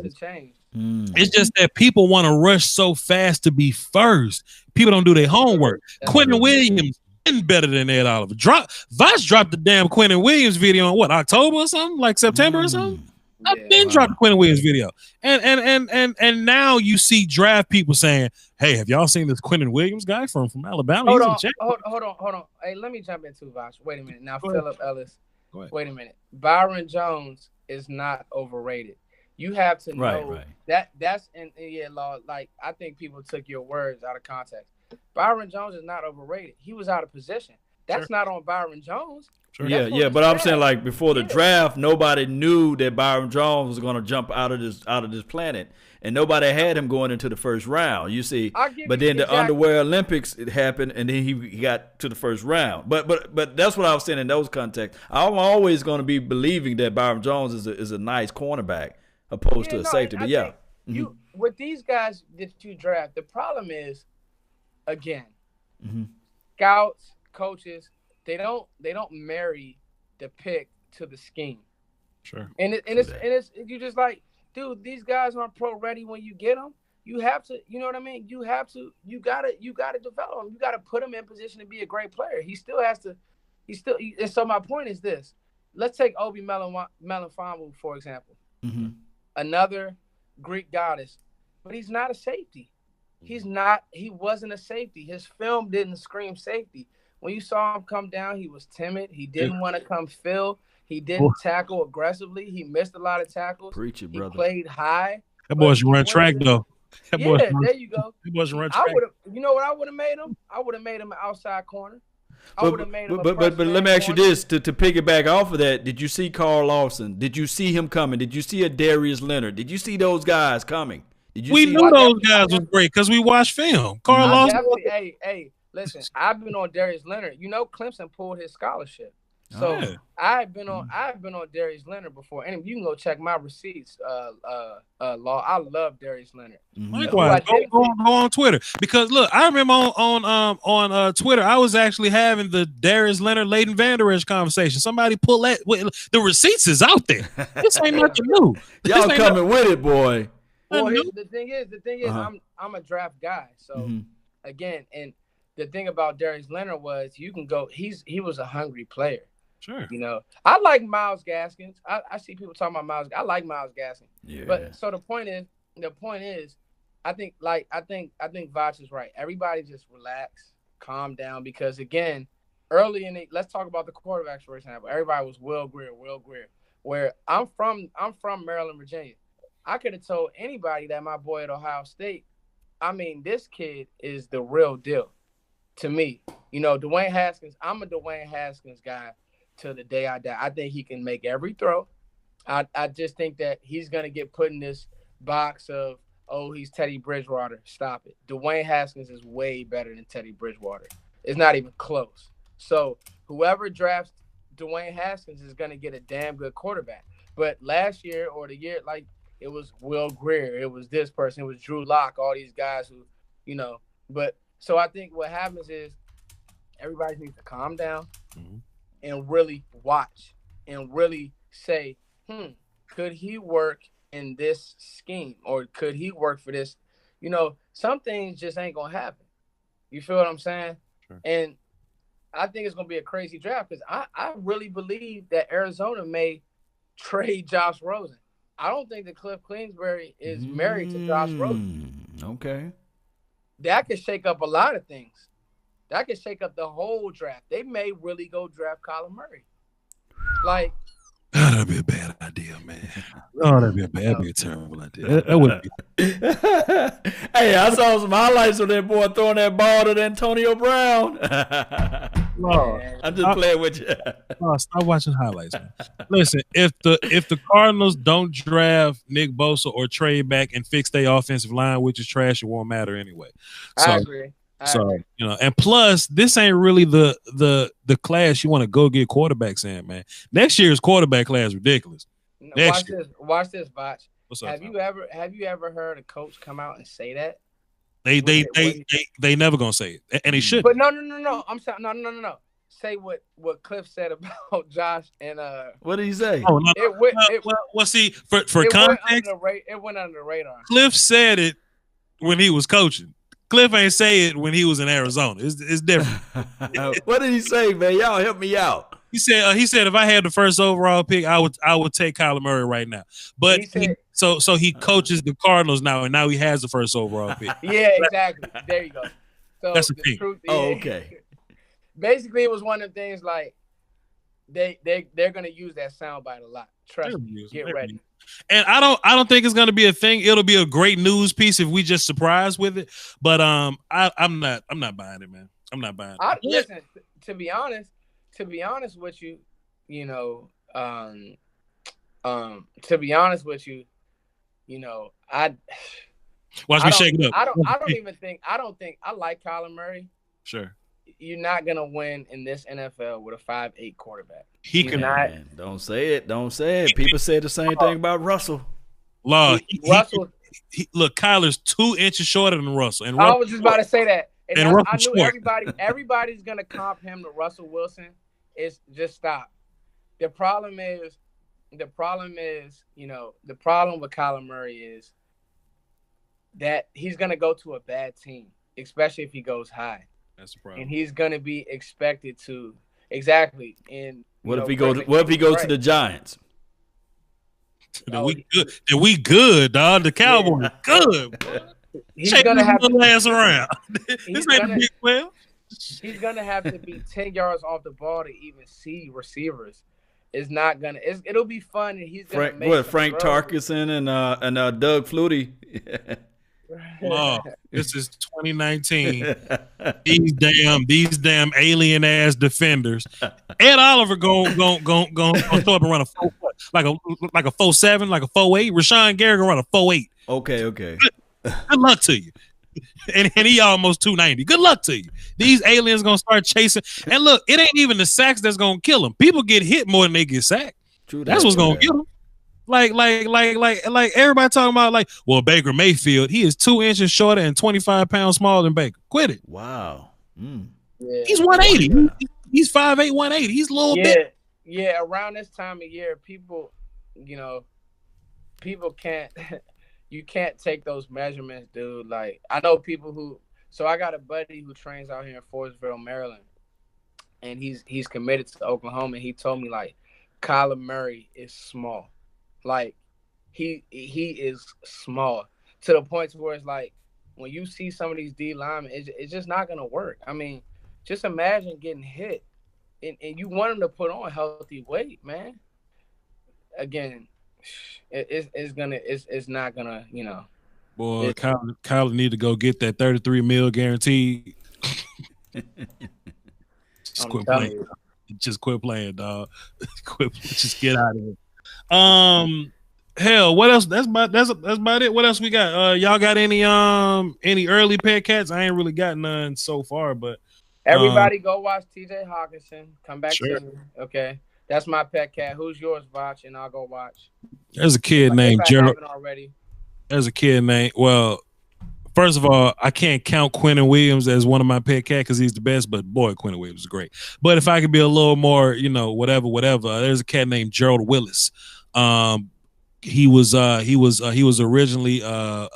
It's just that people want to rush so fast to be first. People don't do their homework. Quentin Williams better than Ed Oliver. Voch dropped the damn Quentin Williams video in October or something, like September or something. I've been dropping Quentin Williams video, and now you see draft people saying, "Hey, have y'all seen this Quentin Williams guy from Alabama?" Hold on. Hey, let me jump in too, Voch. Wait a minute. Now, Philip Ellis. Wait a minute. Byron Jones is not overrated. You have to know that's Law. Like, I think people took your words out of context. Byron Jones is not overrated. He was out of position. That's not on Byron Jones. Sure. Yeah, but I'm saying, like, before the draft, nobody knew that Byron Jones was going to jump out of this planet, and nobody had him going into the 1st round. You see, but then the underwear Olympics, it happened, and then he got to the 1st round. But that's what I was saying in those contexts. I'm always going to be believing that Byron Jones is a nice cornerback opposed to a safety. But you with these guys that you draft, the problem is, again, scouts, coaches, they don't marry the pick to the scheme. Sure. And it's you just like, dude, these guys aren't pro ready when you get them. You have to, you know what I mean? You gotta develop them. You gotta put him in position to be a great player. And so my point is this. Let's take Obi Melifonwu, for example. Another Greek goddess, but he's not a safety. He wasn't a safety. His film didn't scream safety. When you saw him come down, he was timid. He didn't want to come fill. He didn't tackle aggressively. He missed a lot of tackles. Preach it, brother. He played high. That boy should run track, though. There you go. He wasn't run track. You know what I would have made him? I would have made him an outside corner. But let me ask you this, to piggyback off of that, did you see Carl Lawson? Did you see him coming? Did you see a Darius Leonard? Did you see those guys coming? We knew those guys was great because we watched film. Carl Lawson. Hey, listen, I've been on Darius Leonard. Clemson pulled his scholarship. So I've been on Darius Leonard before. And you can go check my receipts, Law. I love Darius Leonard. Likewise, go on Twitter. Because look, I remember on Twitter, I was actually having the Darius Leonard, Leighton Vander Esch conversation. Somebody pull that. The receipts is out there. This ain't nothing new. Y'all coming with it, boy. Well, the thing is, I'm a draft guy. So again, and the thing about Darius Leonard was you can go. He was a hungry player. Sure. I like Myles Gaskins. I see people talking about Myles. I like Myles Gaskins. Yeah. But so the point is, I think Voch is right. Everybody just relax, calm down, because again, early in let's talk about the quarterbacks for example. Everybody was Will Grier. where I'm from Maryland, Virginia. I could have told anybody that my boy at Ohio State, I mean, this kid is the real deal to me. Dwayne Haskins, I'm a Dwayne Haskins guy till the day I die. I think he can make every throw. I just think that he's going to get put in this box of, oh, he's Teddy Bridgewater. Stop it. Dwayne Haskins is way better than Teddy Bridgewater. It's not even close. So whoever drafts Dwayne Haskins is going to get a damn good quarterback. But last year or the year, like, it was Will Grier. It was this person. It was Drew Lock, all these guys who, But so I think what happens is everybody needs to calm down and really watch and really say, could he work in this scheme, or could he work for this? Some things just ain't gonna happen. You feel what I'm saying? Sure. And I think it's gonna be a crazy draft because I really believe that Arizona may trade Josh Rosen. I don't think that Cliff Kingsbury is married to Josh Rosen. Okay. That could shake up a lot of things. That could shake up the whole draft. They may really go draft Kyler Murray. Like, that'd be a bad idea, man. Oh, that'd be a terrible idea. That would be. Hey, I saw some highlights of that boy throwing that ball to Antonio Brown. I'm just playing with you. Stop watching highlights, man. Listen, if the Cardinals don't draft Nick Bosa or trade back and fix their offensive line, which is trash, it won't matter anyway. I agree. And plus, this ain't really the class you want to go get quarterbacks in, man. Next year's quarterback class is ridiculous. Watch this, Voch. What's up? Have you ever heard a coach come out and say that? They never gonna say it, and they should. But no. I'm sorry, no. Say what Cliff said about Josh and What did he say? Oh, no. See, for context, it went under the radar. Cliff said it when he was coaching. Cliff ain't say it when he was in Arizona. It's different. What did he say, man? Y'all help me out. He said if I had the first overall pick, I would take Kyler Murray right now. But he coaches the Cardinals now, and now he has the first overall pick. Yeah, exactly. There you go. So that's the thing. Truth, okay. Basically, it was one of the things like they're gonna use that soundbite a lot. Trust me. Get ready. And I don't think it's gonna be a thing. It'll be a great news piece if we just surprise with it. But I'm not buying it, man. I'm not buying it. Listen, to be honest with you, to be honest with you, I watch me shake it up. I don't think I like Kyler Murray. Sure. You're not gonna win in this NFL with a 5'8" quarterback. He can not. Don't say it. Don't say it. People say the same thing about Russell. Russell. Look, Kyler's 2 inches shorter than Russell. And I was just about to say that. And I knew short. everybody's gonna comp him to Russell Wilson. It's just stop. The problem is, the problem with Kyler Murray is that he's gonna go to a bad team, especially if he goes high. That's the problem. And he's gonna be expected to exactly. And what if he goes to the Giants? We good, dog. The Cowboys good. He's gonna have to last around. This ain't a big player. He's gonna have to be 10 yards off the ball to even see receivers. It's not gonna. It'll be fun, and he's gonna make Frank Tarkenson and Doug Flutie. This is 2019. These damn alien ass defenders. Ed Oliver going show up and run a 4 like a 4.7, like a 4.8. Rashawn Gary gonna run a 4.8. Okay. Good luck to you. And he almost 290. Good luck to you. These aliens gonna start chasing. And look, it ain't even the sacks that's gonna kill them. People get hit more than they get sacked. True, that's what's gonna kill them. Like everybody talking about well, Baker Mayfield, he is 2 inches shorter and 25 pounds smaller than Baker. Quit it. Wow. Yeah. He's 180. He's 5'8", 180. He's a little bit. Yeah, around this time of year, people can't you can't take those measurements, dude. Like, I know people so I got a buddy who trains out here in Forestville, Maryland, and he's committed to Oklahoma, and he told me, like, Kyler Murray is small. Like, he is small to the point where it's like when you see some of these D linemen, it's just not gonna work. I mean, just imagine getting hit, and you want him to put on healthy weight, man. again, it's not gonna, you know. Boy, Kyle need to go get that $33 million guaranteed. Just quit playing, dog. Just get out of here. Hell, what else? That's about it. What else we got? Y'all got any early pet cats? I ain't really got none so far, but everybody go watch TJ Hawkinson. Come back sure. to me, okay? That's my pet cat. Who's yours, Voch? And I'll go watch. There's a kid named Gerald. Already. There's a kid named. Well, first of all, I can't count Quentin Williams as one of my pet cat because he's the best. But boy, Quentin Williams is great. But if I could be a little more, whatever. There's a cat named Gerald Willis. He was originally a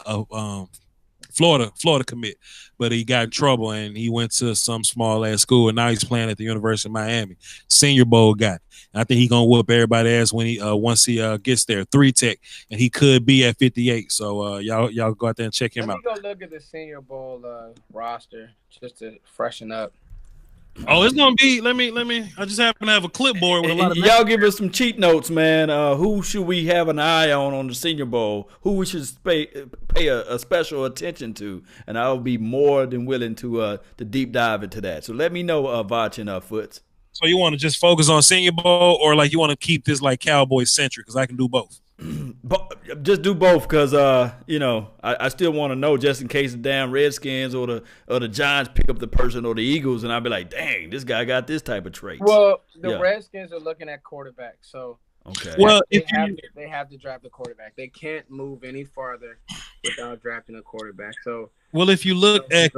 Florida commit, but he got in trouble and he went to some small ass school and now he's playing at the University of Miami. Senior Bowl guy. I think he's gonna whoop everybody's ass when he once he gets there. 3 tech, and he could be at 58. So y'all go out there and check him out. Let me go look at the Senior Bowl roster just to freshen up. Oh, it's gonna be. Let me. I just happen to have a clipboard with a lot of. Y'all give us some cheat notes, man. Who should we have an eye on the Senior Bowl? Who we should pay a special attention to? And I'll be more than willing to deep dive into that. So let me know, Voch and Foots. So you want to just focus on Senior Bowl, or like you want to keep this like Cowboys centric? Because I can do both. Just do both, because I still want to know, just in case the damn Redskins or the Giants pick up the person, or the Eagles, and I'll be like, dang, this guy got this type of traits. Well, the Redskins are looking at quarterback, so okay. Well, they have to draft a quarterback. They can't move any farther without drafting a quarterback. So, well, if you look at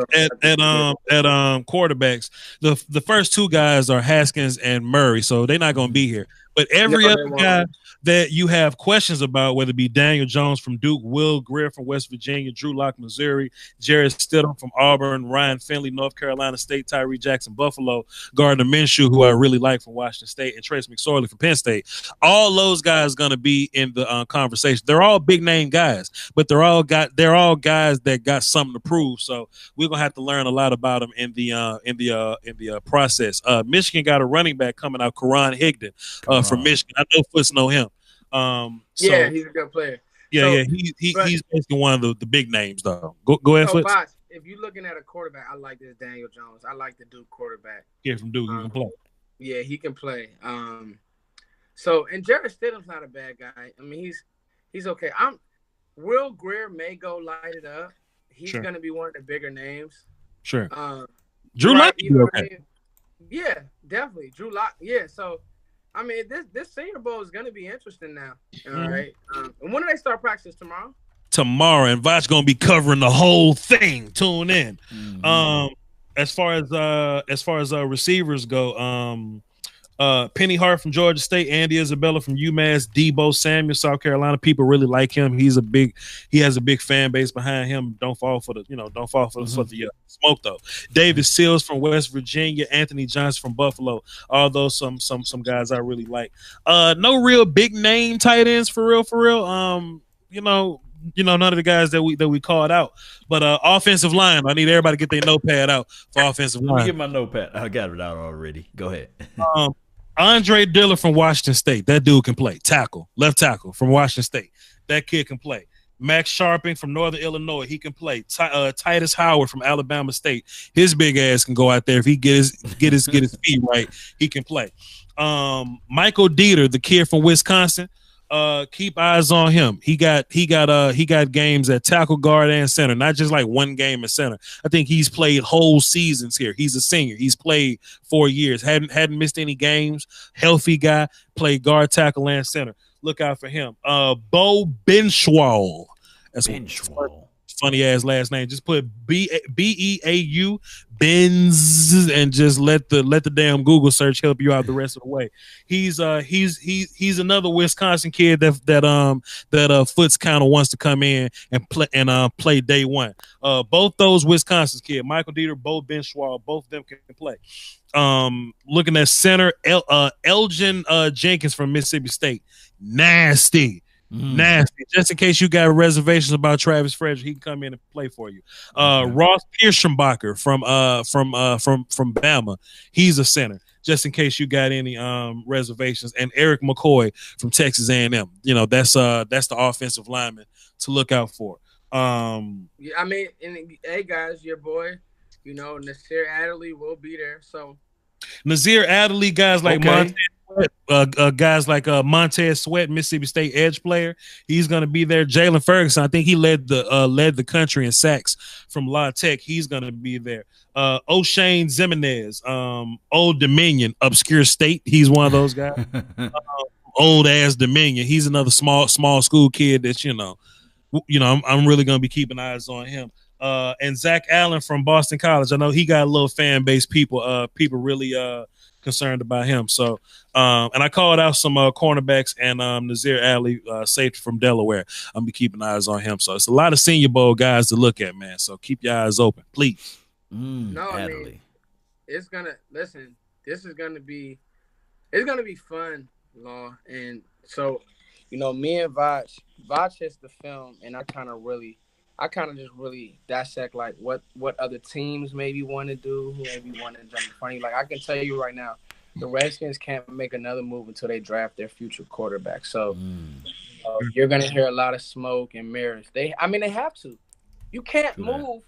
quarterbacks, the first 2 guys are Haskins and Murray, so they're not going to be here. But every other guy that you have questions about, whether it be Daniel Jones from Duke, Will Grier from West Virginia, Drew Lock, Missouri, Jarrett Stidham from Auburn, Ryan Finley, North Carolina State, Tyree Jackson, Buffalo, Gardner Minshew, who I really like from Washington State, and Trace McSorley from Penn State. All those guys going to be in the conversation. They're all big name guys, but they're all guys that got something to prove. So we're gonna have to learn a lot about them in the process. Michigan got a running back coming out, Karan Higdon from Michigan. I know Foots know him. Yeah, he's a good player. Yeah, he's basically one of the big names though. Go ahead, Foots. If you're looking at a quarterback, I like this Daniel Jones. I like the Duke quarterback. Yeah, from Duke, he can play. Yeah, he can play. And Jarrett Stidham's not a bad guy. I mean, he's okay. Will Grier may go light it up. He's gonna be one of the bigger names. Sure. Drew Lock, okay. I mean? Yeah, definitely. Drew Lock. Yeah, so I mean, this Senior Bowl is going to be interesting now. All right. And when do they start practice? Tomorrow? Tomorrow, and Voch going to be covering the whole thing. Tune in. Mm-hmm. As far as receivers go, Penny Hart from Georgia State, Andy Isabella from UMass, Debo Samuel, South Carolina. People really like him. He has a big fan base behind him. Don't fall for the smoke though. David Sills from West Virginia, Anthony Johnson from Buffalo. All those some guys I really like. No real big name tight ends for real. None of the guys that we called out. But offensive line, I need everybody to get their notepad out for offensive line. Let me get my notepad. I got it out already. Go ahead. Andre Dillon from Washington State. That dude can play. Left tackle from Washington State. That kid can play. Max Sharping from Northern Illinois. He can play. Titus Howard from Alabama State. His big ass can go out there if he get his feet right. He can play. Michael Dieter, the kid from Wisconsin. Keep eyes on him. He got games at tackle, guard, and center. Not just like one game at center. I think he's played whole seasons here. He's a senior. He's played 4 years. Hadn't missed any games. Healthy guy. Played guard, tackle, and center. Look out for him. Bo Benchwall. That's funny ass last name. Just put Beau Benz and just let the damn Google search help you out the rest of the way. He's another Wisconsin kid that Foots kind of wants to come in and play day one. Both those Wisconsin kids, Michael Dieter, Bo Benchwall, both of them can play. Looking at center, Elgin Jenkins from Mississippi State. Nasty. Just in case you got reservations about Travis Frederick, he can come in and play for you. Ross Kirschenbacher from Bama, he's a center. just in case you got any reservations. And Eric McCoy from Texas A&M. You know, that's the offensive lineman to look out for. Yeah, I mean, hey guys, your boy, you know, Nasir Adderley will be there. So Nazir Adderley, guys like Montez Sweat, Mississippi State edge player, he's going to be there. Jalen Ferguson, I think he led the country in sacks from La Tech. He's going to be there. O'Shane Zimenez, Old Dominion, obscure state. He's one of those guys. Old ass Dominion. He's another small school kid that I'm really going to be keeping eyes on him. And Zach Allen from Boston College. I know he got a little fan base. People really concerned about him. So, and I called out some cornerbacks and Nazir Adderley, safety from Delaware. I'm be keeping eyes on him. So it's a lot of Senior Bowl guys to look at, man. So keep your eyes open, please. No, I mean, it's gonna listen. This is gonna be, it's gonna be fun, Law. And so, you know, me and Voch hits the film, and I kind of just really dissect like what other teams maybe want to do, who maybe want to jump funny. Like I can tell you right now, the Redskins can't make another move until they draft their future quarterback. So you're gonna hear a lot of smoke and mirrors. They have to. You can't move.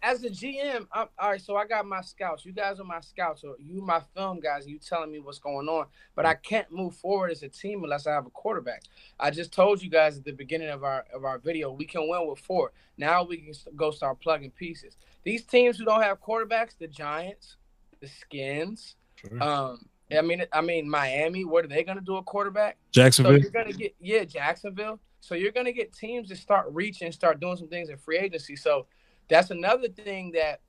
As a GM, all right, so I got my scouts. You guys are my scouts, or you my film guys, and you telling me what's going on. But I can't move forward as a team unless I have a quarterback. I just told you guys at the beginning of our video, we can win with 4. Now we can go start plugging pieces. These teams who don't have quarterbacks, the Giants, the Skins, Sure. I mean Miami, what are they going to do a quarterback? Jacksonville. So you're going to get Jacksonville. So you're going to get teams that start reaching, start doing some things in free agency. So that's another thing that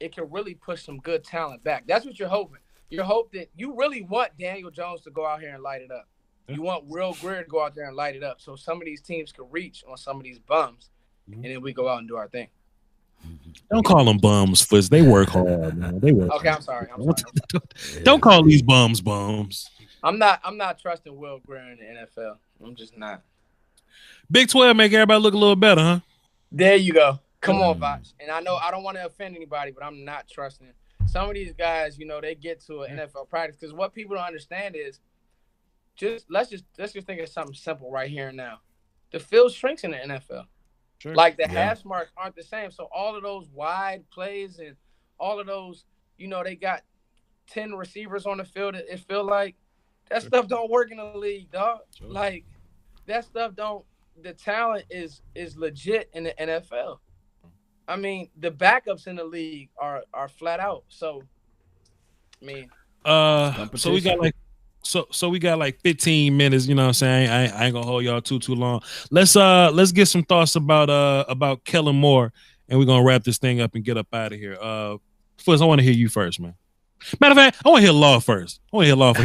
it can really push some good talent back. That's what you're hoping. You hope that you really want Daniel Jones to go out here and light it up. You want Will Greer to go out there and light it up. So some of these teams can reach on some of these bums, and then we go out and do our thing. Don't call them bums, Fuzz. They work hard, man. They work. Okay, I'm sorry. Don't call these bums bums. I'm not trusting Will Greer in the NFL. I'm just not. Big 12 make everybody look a little better, huh? There you go. Come on, Voch. And I know I don't want to offend anybody, but I'm not trusting some of these guys. You know, they get to an NFL practice because what people don't understand is let's just think of something simple right here and now. The field shrinks in the NFL. Sure. Like the hash marks aren't the same. So all of those wide plays and all of those, you know, they got 10 receivers on the field. It feel like that stuff don't work in the league, dog. Sure. Like that stuff don't. The talent is legit in the NFL. I mean, the backups in the league are flat out. So, I mean, so we got like 15 minutes. You know what I'm saying? I ain't gonna hold y'all too long. Let's get some thoughts about Kellen Moore, and we're gonna wrap this thing up and get up out of here. First, I want to hear you first, man. Matter of fact, I want to hear Law first. He the OG.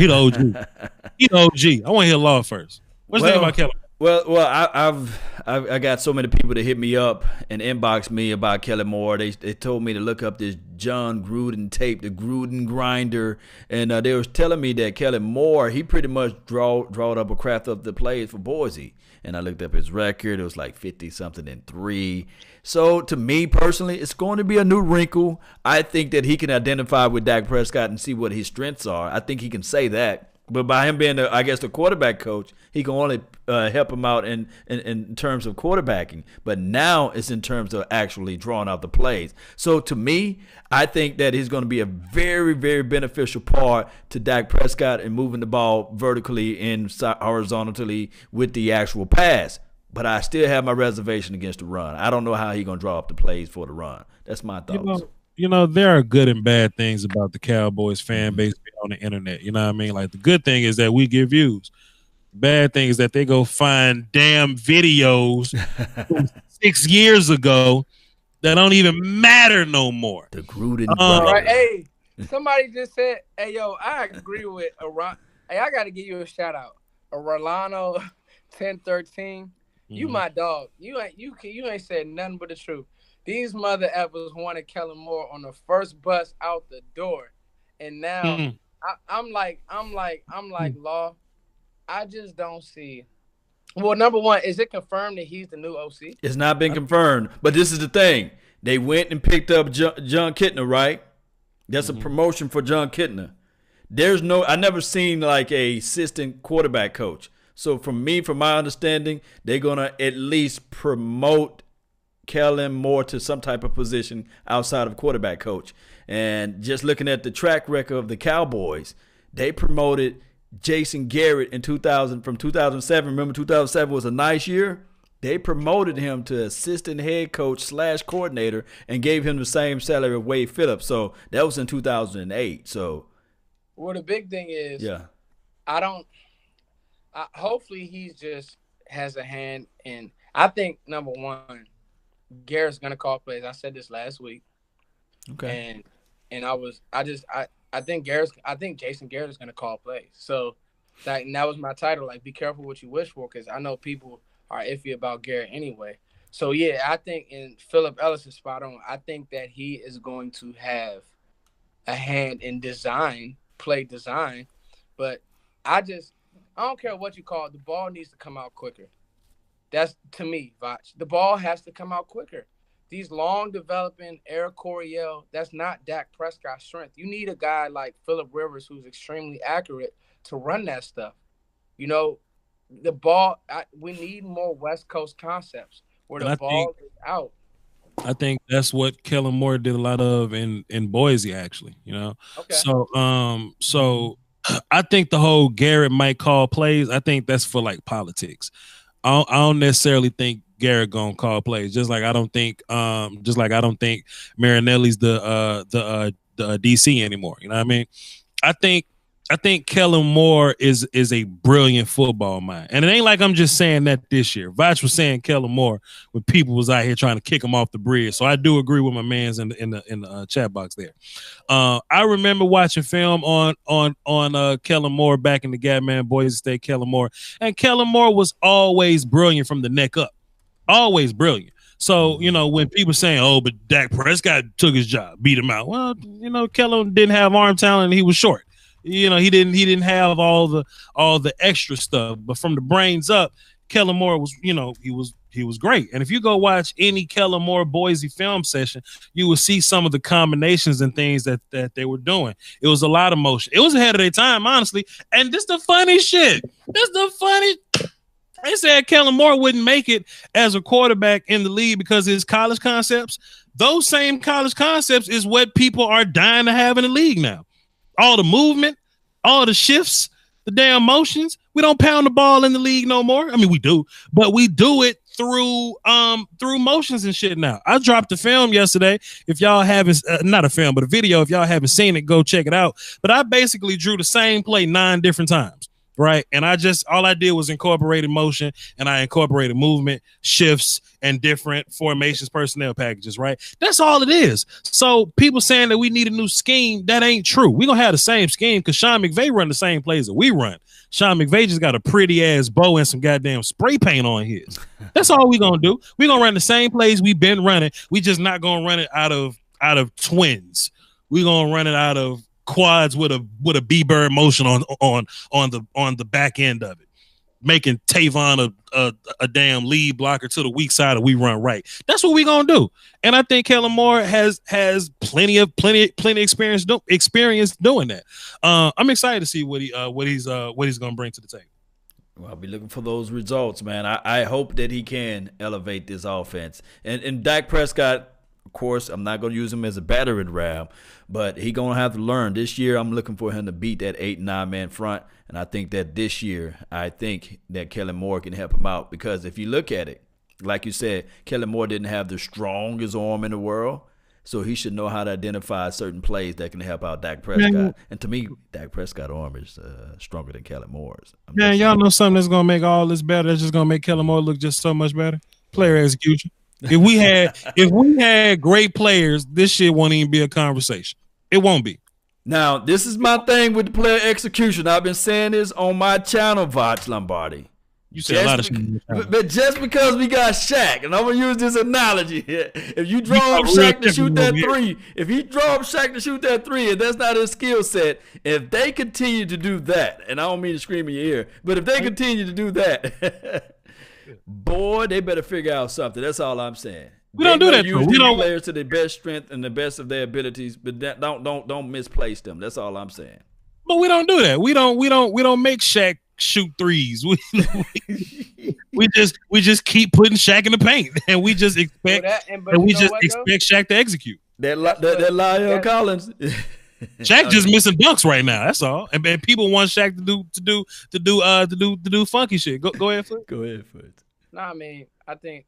He the OG. I want to hear Law first. What you think about Kellen? Well, I got so many people that hit me up and inbox me about Kellen Moore. They told me to look up this John Gruden tape, the Gruden grinder, and they was telling me that Kellen Moore, he pretty much drawed up or crafted up the plays for Boise. And I looked up his record. It was like 50-something and 3. So to me personally, it's going to be a new wrinkle. I think that he can identify with Dak Prescott and see what his strengths are. I think he can say that. But by him being, the quarterback coach, he can only help him out in terms of quarterbacking. But now it's in terms of actually drawing out the plays. So to me, I think that he's going to be a very, very beneficial part to Dak Prescott in moving the ball vertically and horizontally with the actual pass. But I still have my reservation against the run. I don't know how he's going to draw up the plays for the run. That's my thoughts. You know, there are good and bad things about the Cowboys fan base on the internet. You know what I mean? Like, the good thing is that we get views. The bad thing is that they go find damn videos from 6 years ago that don't even matter no more. The Gruden. Right, hey, somebody just said, hey, yo, I agree with Hey, I got to give you a shout out. Rolano 1013. You my dog. You ain't said nothing but the truth. These mother effers wanted Kellen Moore on the first bus out the door, and now I'm like, Law. I just don't see. Well, number one, is it confirmed that he's the new OC? It's not been confirmed, but this is the thing. They went and picked up John Kitna, right? That's a promotion for John Kitna. I never seen like a assistant quarterback coach. So from my understanding, they're gonna at least promote Kellen Moore to some type of position outside of quarterback coach. And just looking at the track record of the Cowboys, they promoted Jason Garrett in 2000 from 2007. Remember, 2007 was a nice year. They promoted him to assistant head coach / coordinator and gave him the same salary of Wade Phillips. So that was in 2008. So, well, the big thing is, yeah, hopefully he just has a hand in. I think number one, Garrett's gonna call plays. I said this last week. Okay. And I think Jason Garrett is gonna call plays. So that was my title. Like, be careful what you wish for, because I know people are iffy about Garrett anyway. So yeah, I think in Philip Ellis is spot on. I think that he is going to have a hand in play design, but I don't care what you call it. The ball needs to come out quicker. That's, to me, Voch. The ball has to come out quicker. These long developing Eric Coryell, that's not Dak Prescott's strength. You need a guy like Phillip Rivers who's extremely accurate to run that stuff. You know, the ball, we need more West Coast concepts where the ball is out. I think that's what Kellen Moore did a lot of in Boise, actually. You know, okay. So I think the whole Garrett might call plays, I think that's for like politics. I don't necessarily think Garrett gonna call plays. Just like I don't think Marinelli's the DC anymore. You know what I mean? I think Kellen Moore is a brilliant football mind, and it ain't like I'm just saying that this year. Voch was saying Kellen Moore when people was out here trying to kick him off the bridge. So I do agree with my man's in the chat box there. I remember watching film on Kellen Moore back in the Gap Man Boise State. Kellen Moore was always brilliant from the neck up, always brilliant. So, you know, when people saying, "Oh, but Dak Prescott took his job, beat him out," well, you know, Kellen didn't have arm talent and he was short. You know, he didn't have all the extra stuff, but from the brains up, Kellen Moore was, you know, he was great. And if you go watch any Kellen Moore Boise film session, you will see some of the combinations and things that they were doing. It was a lot of motion. It was ahead of their time, honestly. And this the funny shit. They said Kellen Moore wouldn't make it as a quarterback in the league because of his college concepts. Those same college concepts is what people are dying to have in the league now. All the movement, all the shifts, the damn motions. We don't pound the ball in the league no more. I mean, we do, but we do it through motions and shit now. I dropped a film yesterday. If y'all haven't, not a film, but a video. If y'all haven't seen it, go check it out. But I basically drew the same play 9 different times. Right. And all I did was incorporated motion, and I incorporated movement, shifts, and different formations, personnel packages. Right. That's all it is. So people saying that we need a new scheme, that ain't true. We're going to have the same scheme because Sean McVay run the same plays that we run. Sean McVay just got a pretty ass bow and some goddamn spray paint on his. That's all we're going to do. We're going to run the same plays we've been running. We just not going to run it out of twins. We're going to run it out of quads with a B-bird motion on the back end of it, making Tavon a damn lead blocker to the weak side and we run right. That's what we're gonna do. And I think Kellen Moore has plenty experience doing that. I'm excited to see what he's gonna bring to the table. Well, I'll be looking for those results, man. I hope that he can elevate this offense. And Dak Prescott, of course, I'm not going to use him as a battering ram, but he's going to have to learn. This year, I'm looking for him to beat that 8-9-man front, and I think that this year, I think that Kellen Moore can help him out because if you look at it, like you said, Kellen Moore didn't have the strongest arm in the world, so he should know how to identify certain plays that can help out Dak Prescott. Man. And to me, Dak Prescott's arm is stronger than Kellen Moore's. Man, y'all know something that's going to make all this better, that's just going to make Kellen Moore look just so much better? Player execution. If we had great players, this shit won't even be a conversation. It won't be. Now, this is my thing with the player execution. I've been saying this on my channel, Voch Lombardi. You said a lot of shit. But just because we got Shaq, and I'm gonna use this analogy here. If you draw up Shaq to shoot that three, and that's not his skill set, if they continue to do that, and I don't mean to scream in your ear, but if they continue to do that. Boy, they better figure out something. That's all I'm saying. We don't do that. Use these players to their best strength and the best of their abilities, but don't misplace them. That's all I'm saying. But we don't do that. We don't make Shaq shoot threes. We just keep putting Shaq in the paint, and we just expect Shaq to execute. That Lyle Collins. Shaq just missing dunks right now. That's all. And people want Shaq to do funky shit. Go ahead, Foot. Go ahead, Foot. No, I mean, I think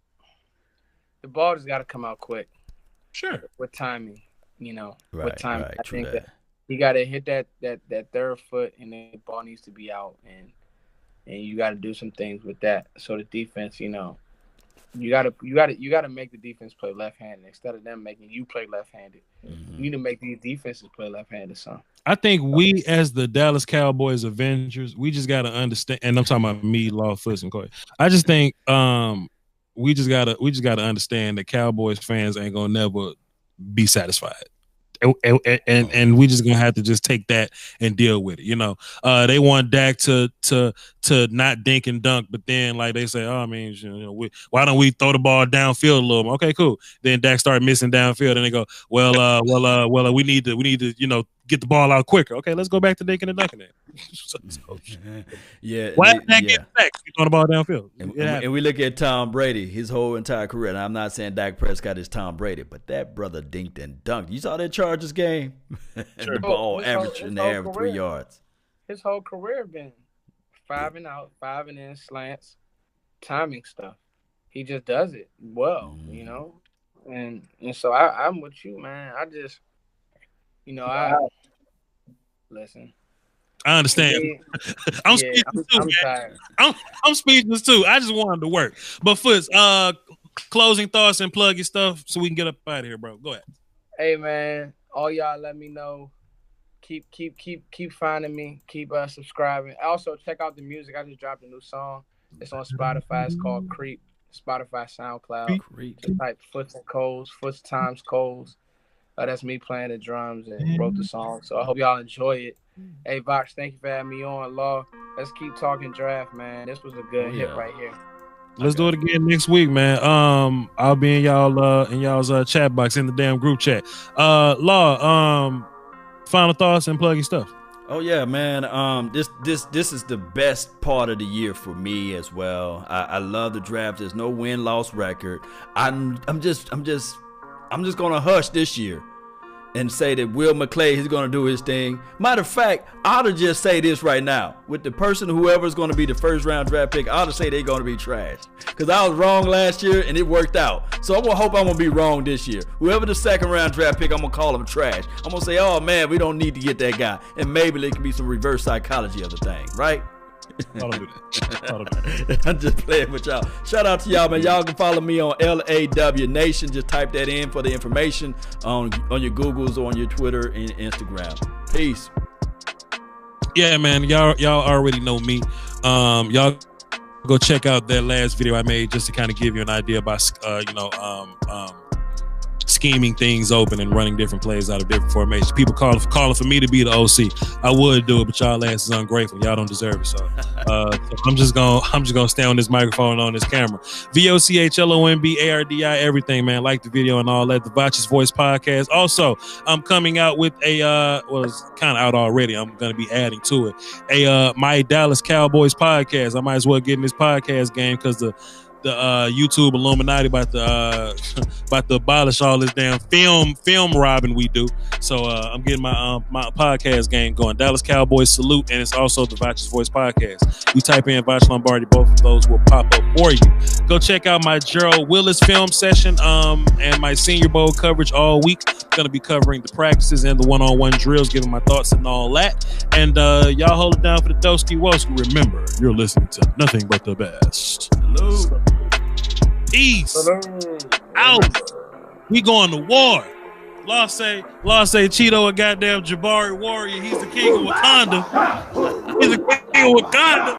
the ball just got to come out quick. Sure. With timing, Right, with timing. right, I think that you got to hit that third foot, and the ball needs to be out, and you got to do some things with that. So the defense, you got to make the defense play left-handed instead of them making you play left-handed. Mm-hmm. You need to make these defenses play left-handed. So I think we, as the Dallas Cowboys Avengers, we just got to understand. And I'm talking about me, Law, Foots, and Corey. I just think we just gotta understand that Cowboys fans ain't gonna never be satisfied. And we just gonna have to just take that and deal with it. They want Dak to not dink and dunk, but then like they say, why don't we throw the ball downfield a little more? Okay, cool. Then Dak started missing downfield, and they go, well, we need to get the ball out quicker. Okay, let's go back to dinking and dunking it. Yeah. Why did Dak get back? You throwing the ball downfield. And we look at Tom Brady, his whole entire career. And I'm not saying Dak Prescott is Tom Brady, but that brother dinked and dunked. You saw that Chargers game? Sure. The ball averaging there 3 yards. His whole career been 5 and out, 5 and in slants, timing stuff. He just does it well, And so I'm with you, man. I just listen. I understand. I'm speechless too, man. I'm speechless too. I just wanted to work. But Foots, closing thoughts and plug your stuff so we can get up out of here, bro. Go ahead. Hey man, all y'all let me know. Keep finding me. Keep subscribing. Also check out the music. I just dropped a new song. It's on Spotify. It's called Creep. Spotify, SoundCloud. Creep. Just type Foots and Coles. Foots times Coles. That's me playing the drums and wrote the song. So I hope y'all enjoy it. Hey, Voch, thank you for having me on. Law, let's keep talking draft, man. This was a good hit right here. Let's do it again next week, man. I'll be in y'all's chat box in the damn group chat. Law, final thoughts and plug your stuff. Oh yeah, man. This is the best part of the year for me as well. I love the draft. There's no win-loss record. I'm just gonna hush this year and say that Will McClay is gonna do his thing. Matter of fact, I ought to just say this right now. With the person, whoever's gonna be the first round draft pick, I ought to say they're gonna be trash. Because I was wrong last year and it worked out. So I'm gonna hope I'm gonna be wrong this year. Whoever the second round draft pick, I'm gonna call him trash. I'm gonna say, oh man, we don't need to get that guy. And maybe there can be some reverse psychology of the thing, right? I don't do that. I'm just playing with y'all. Shout out to y'all, man. Y'all can follow me on LAW Nation. Just type that in for the information on your Googles or on your Twitter and Instagram. Peace. Yeah, man. Y'all already know me. Y'all go check out that last video I made just to kind of give you an idea about scheming things open and running different plays out of different formations. People calling for me to be the OC. I would do it, but y'all ass is ungrateful. Y'all don't deserve it. So I'm just gonna stay on this microphone and on this camera. VOCHLONBARDI, everything, man. Like the video and all that. The Voch's Voice podcast. Also, I'm coming out with it's kind of out already. I'm gonna be adding to it my Dallas Cowboys podcast. I might as well get in this podcast game because the YouTube Illuminati about to abolish all this damn film robbing we do. So I'm getting my podcast game going. Dallas Cowboys Salute, and it's also the Voch's Voice podcast. You type in Voch Lombardi, both of those will pop up for you. Go check out my Gerald Willis film session and my Senior Bowl coverage all week. Going to be covering the practices and the one-on-one drills, giving my thoughts and all that. And y'all hold it down for the Doski Woski. Remember, you're listening to nothing but the best. Hello. Peace. Hello. Out. We going to war. Law say Cheeto a goddamn Jabari warrior. He's the king of Wakanda. He's the king of Wakanda.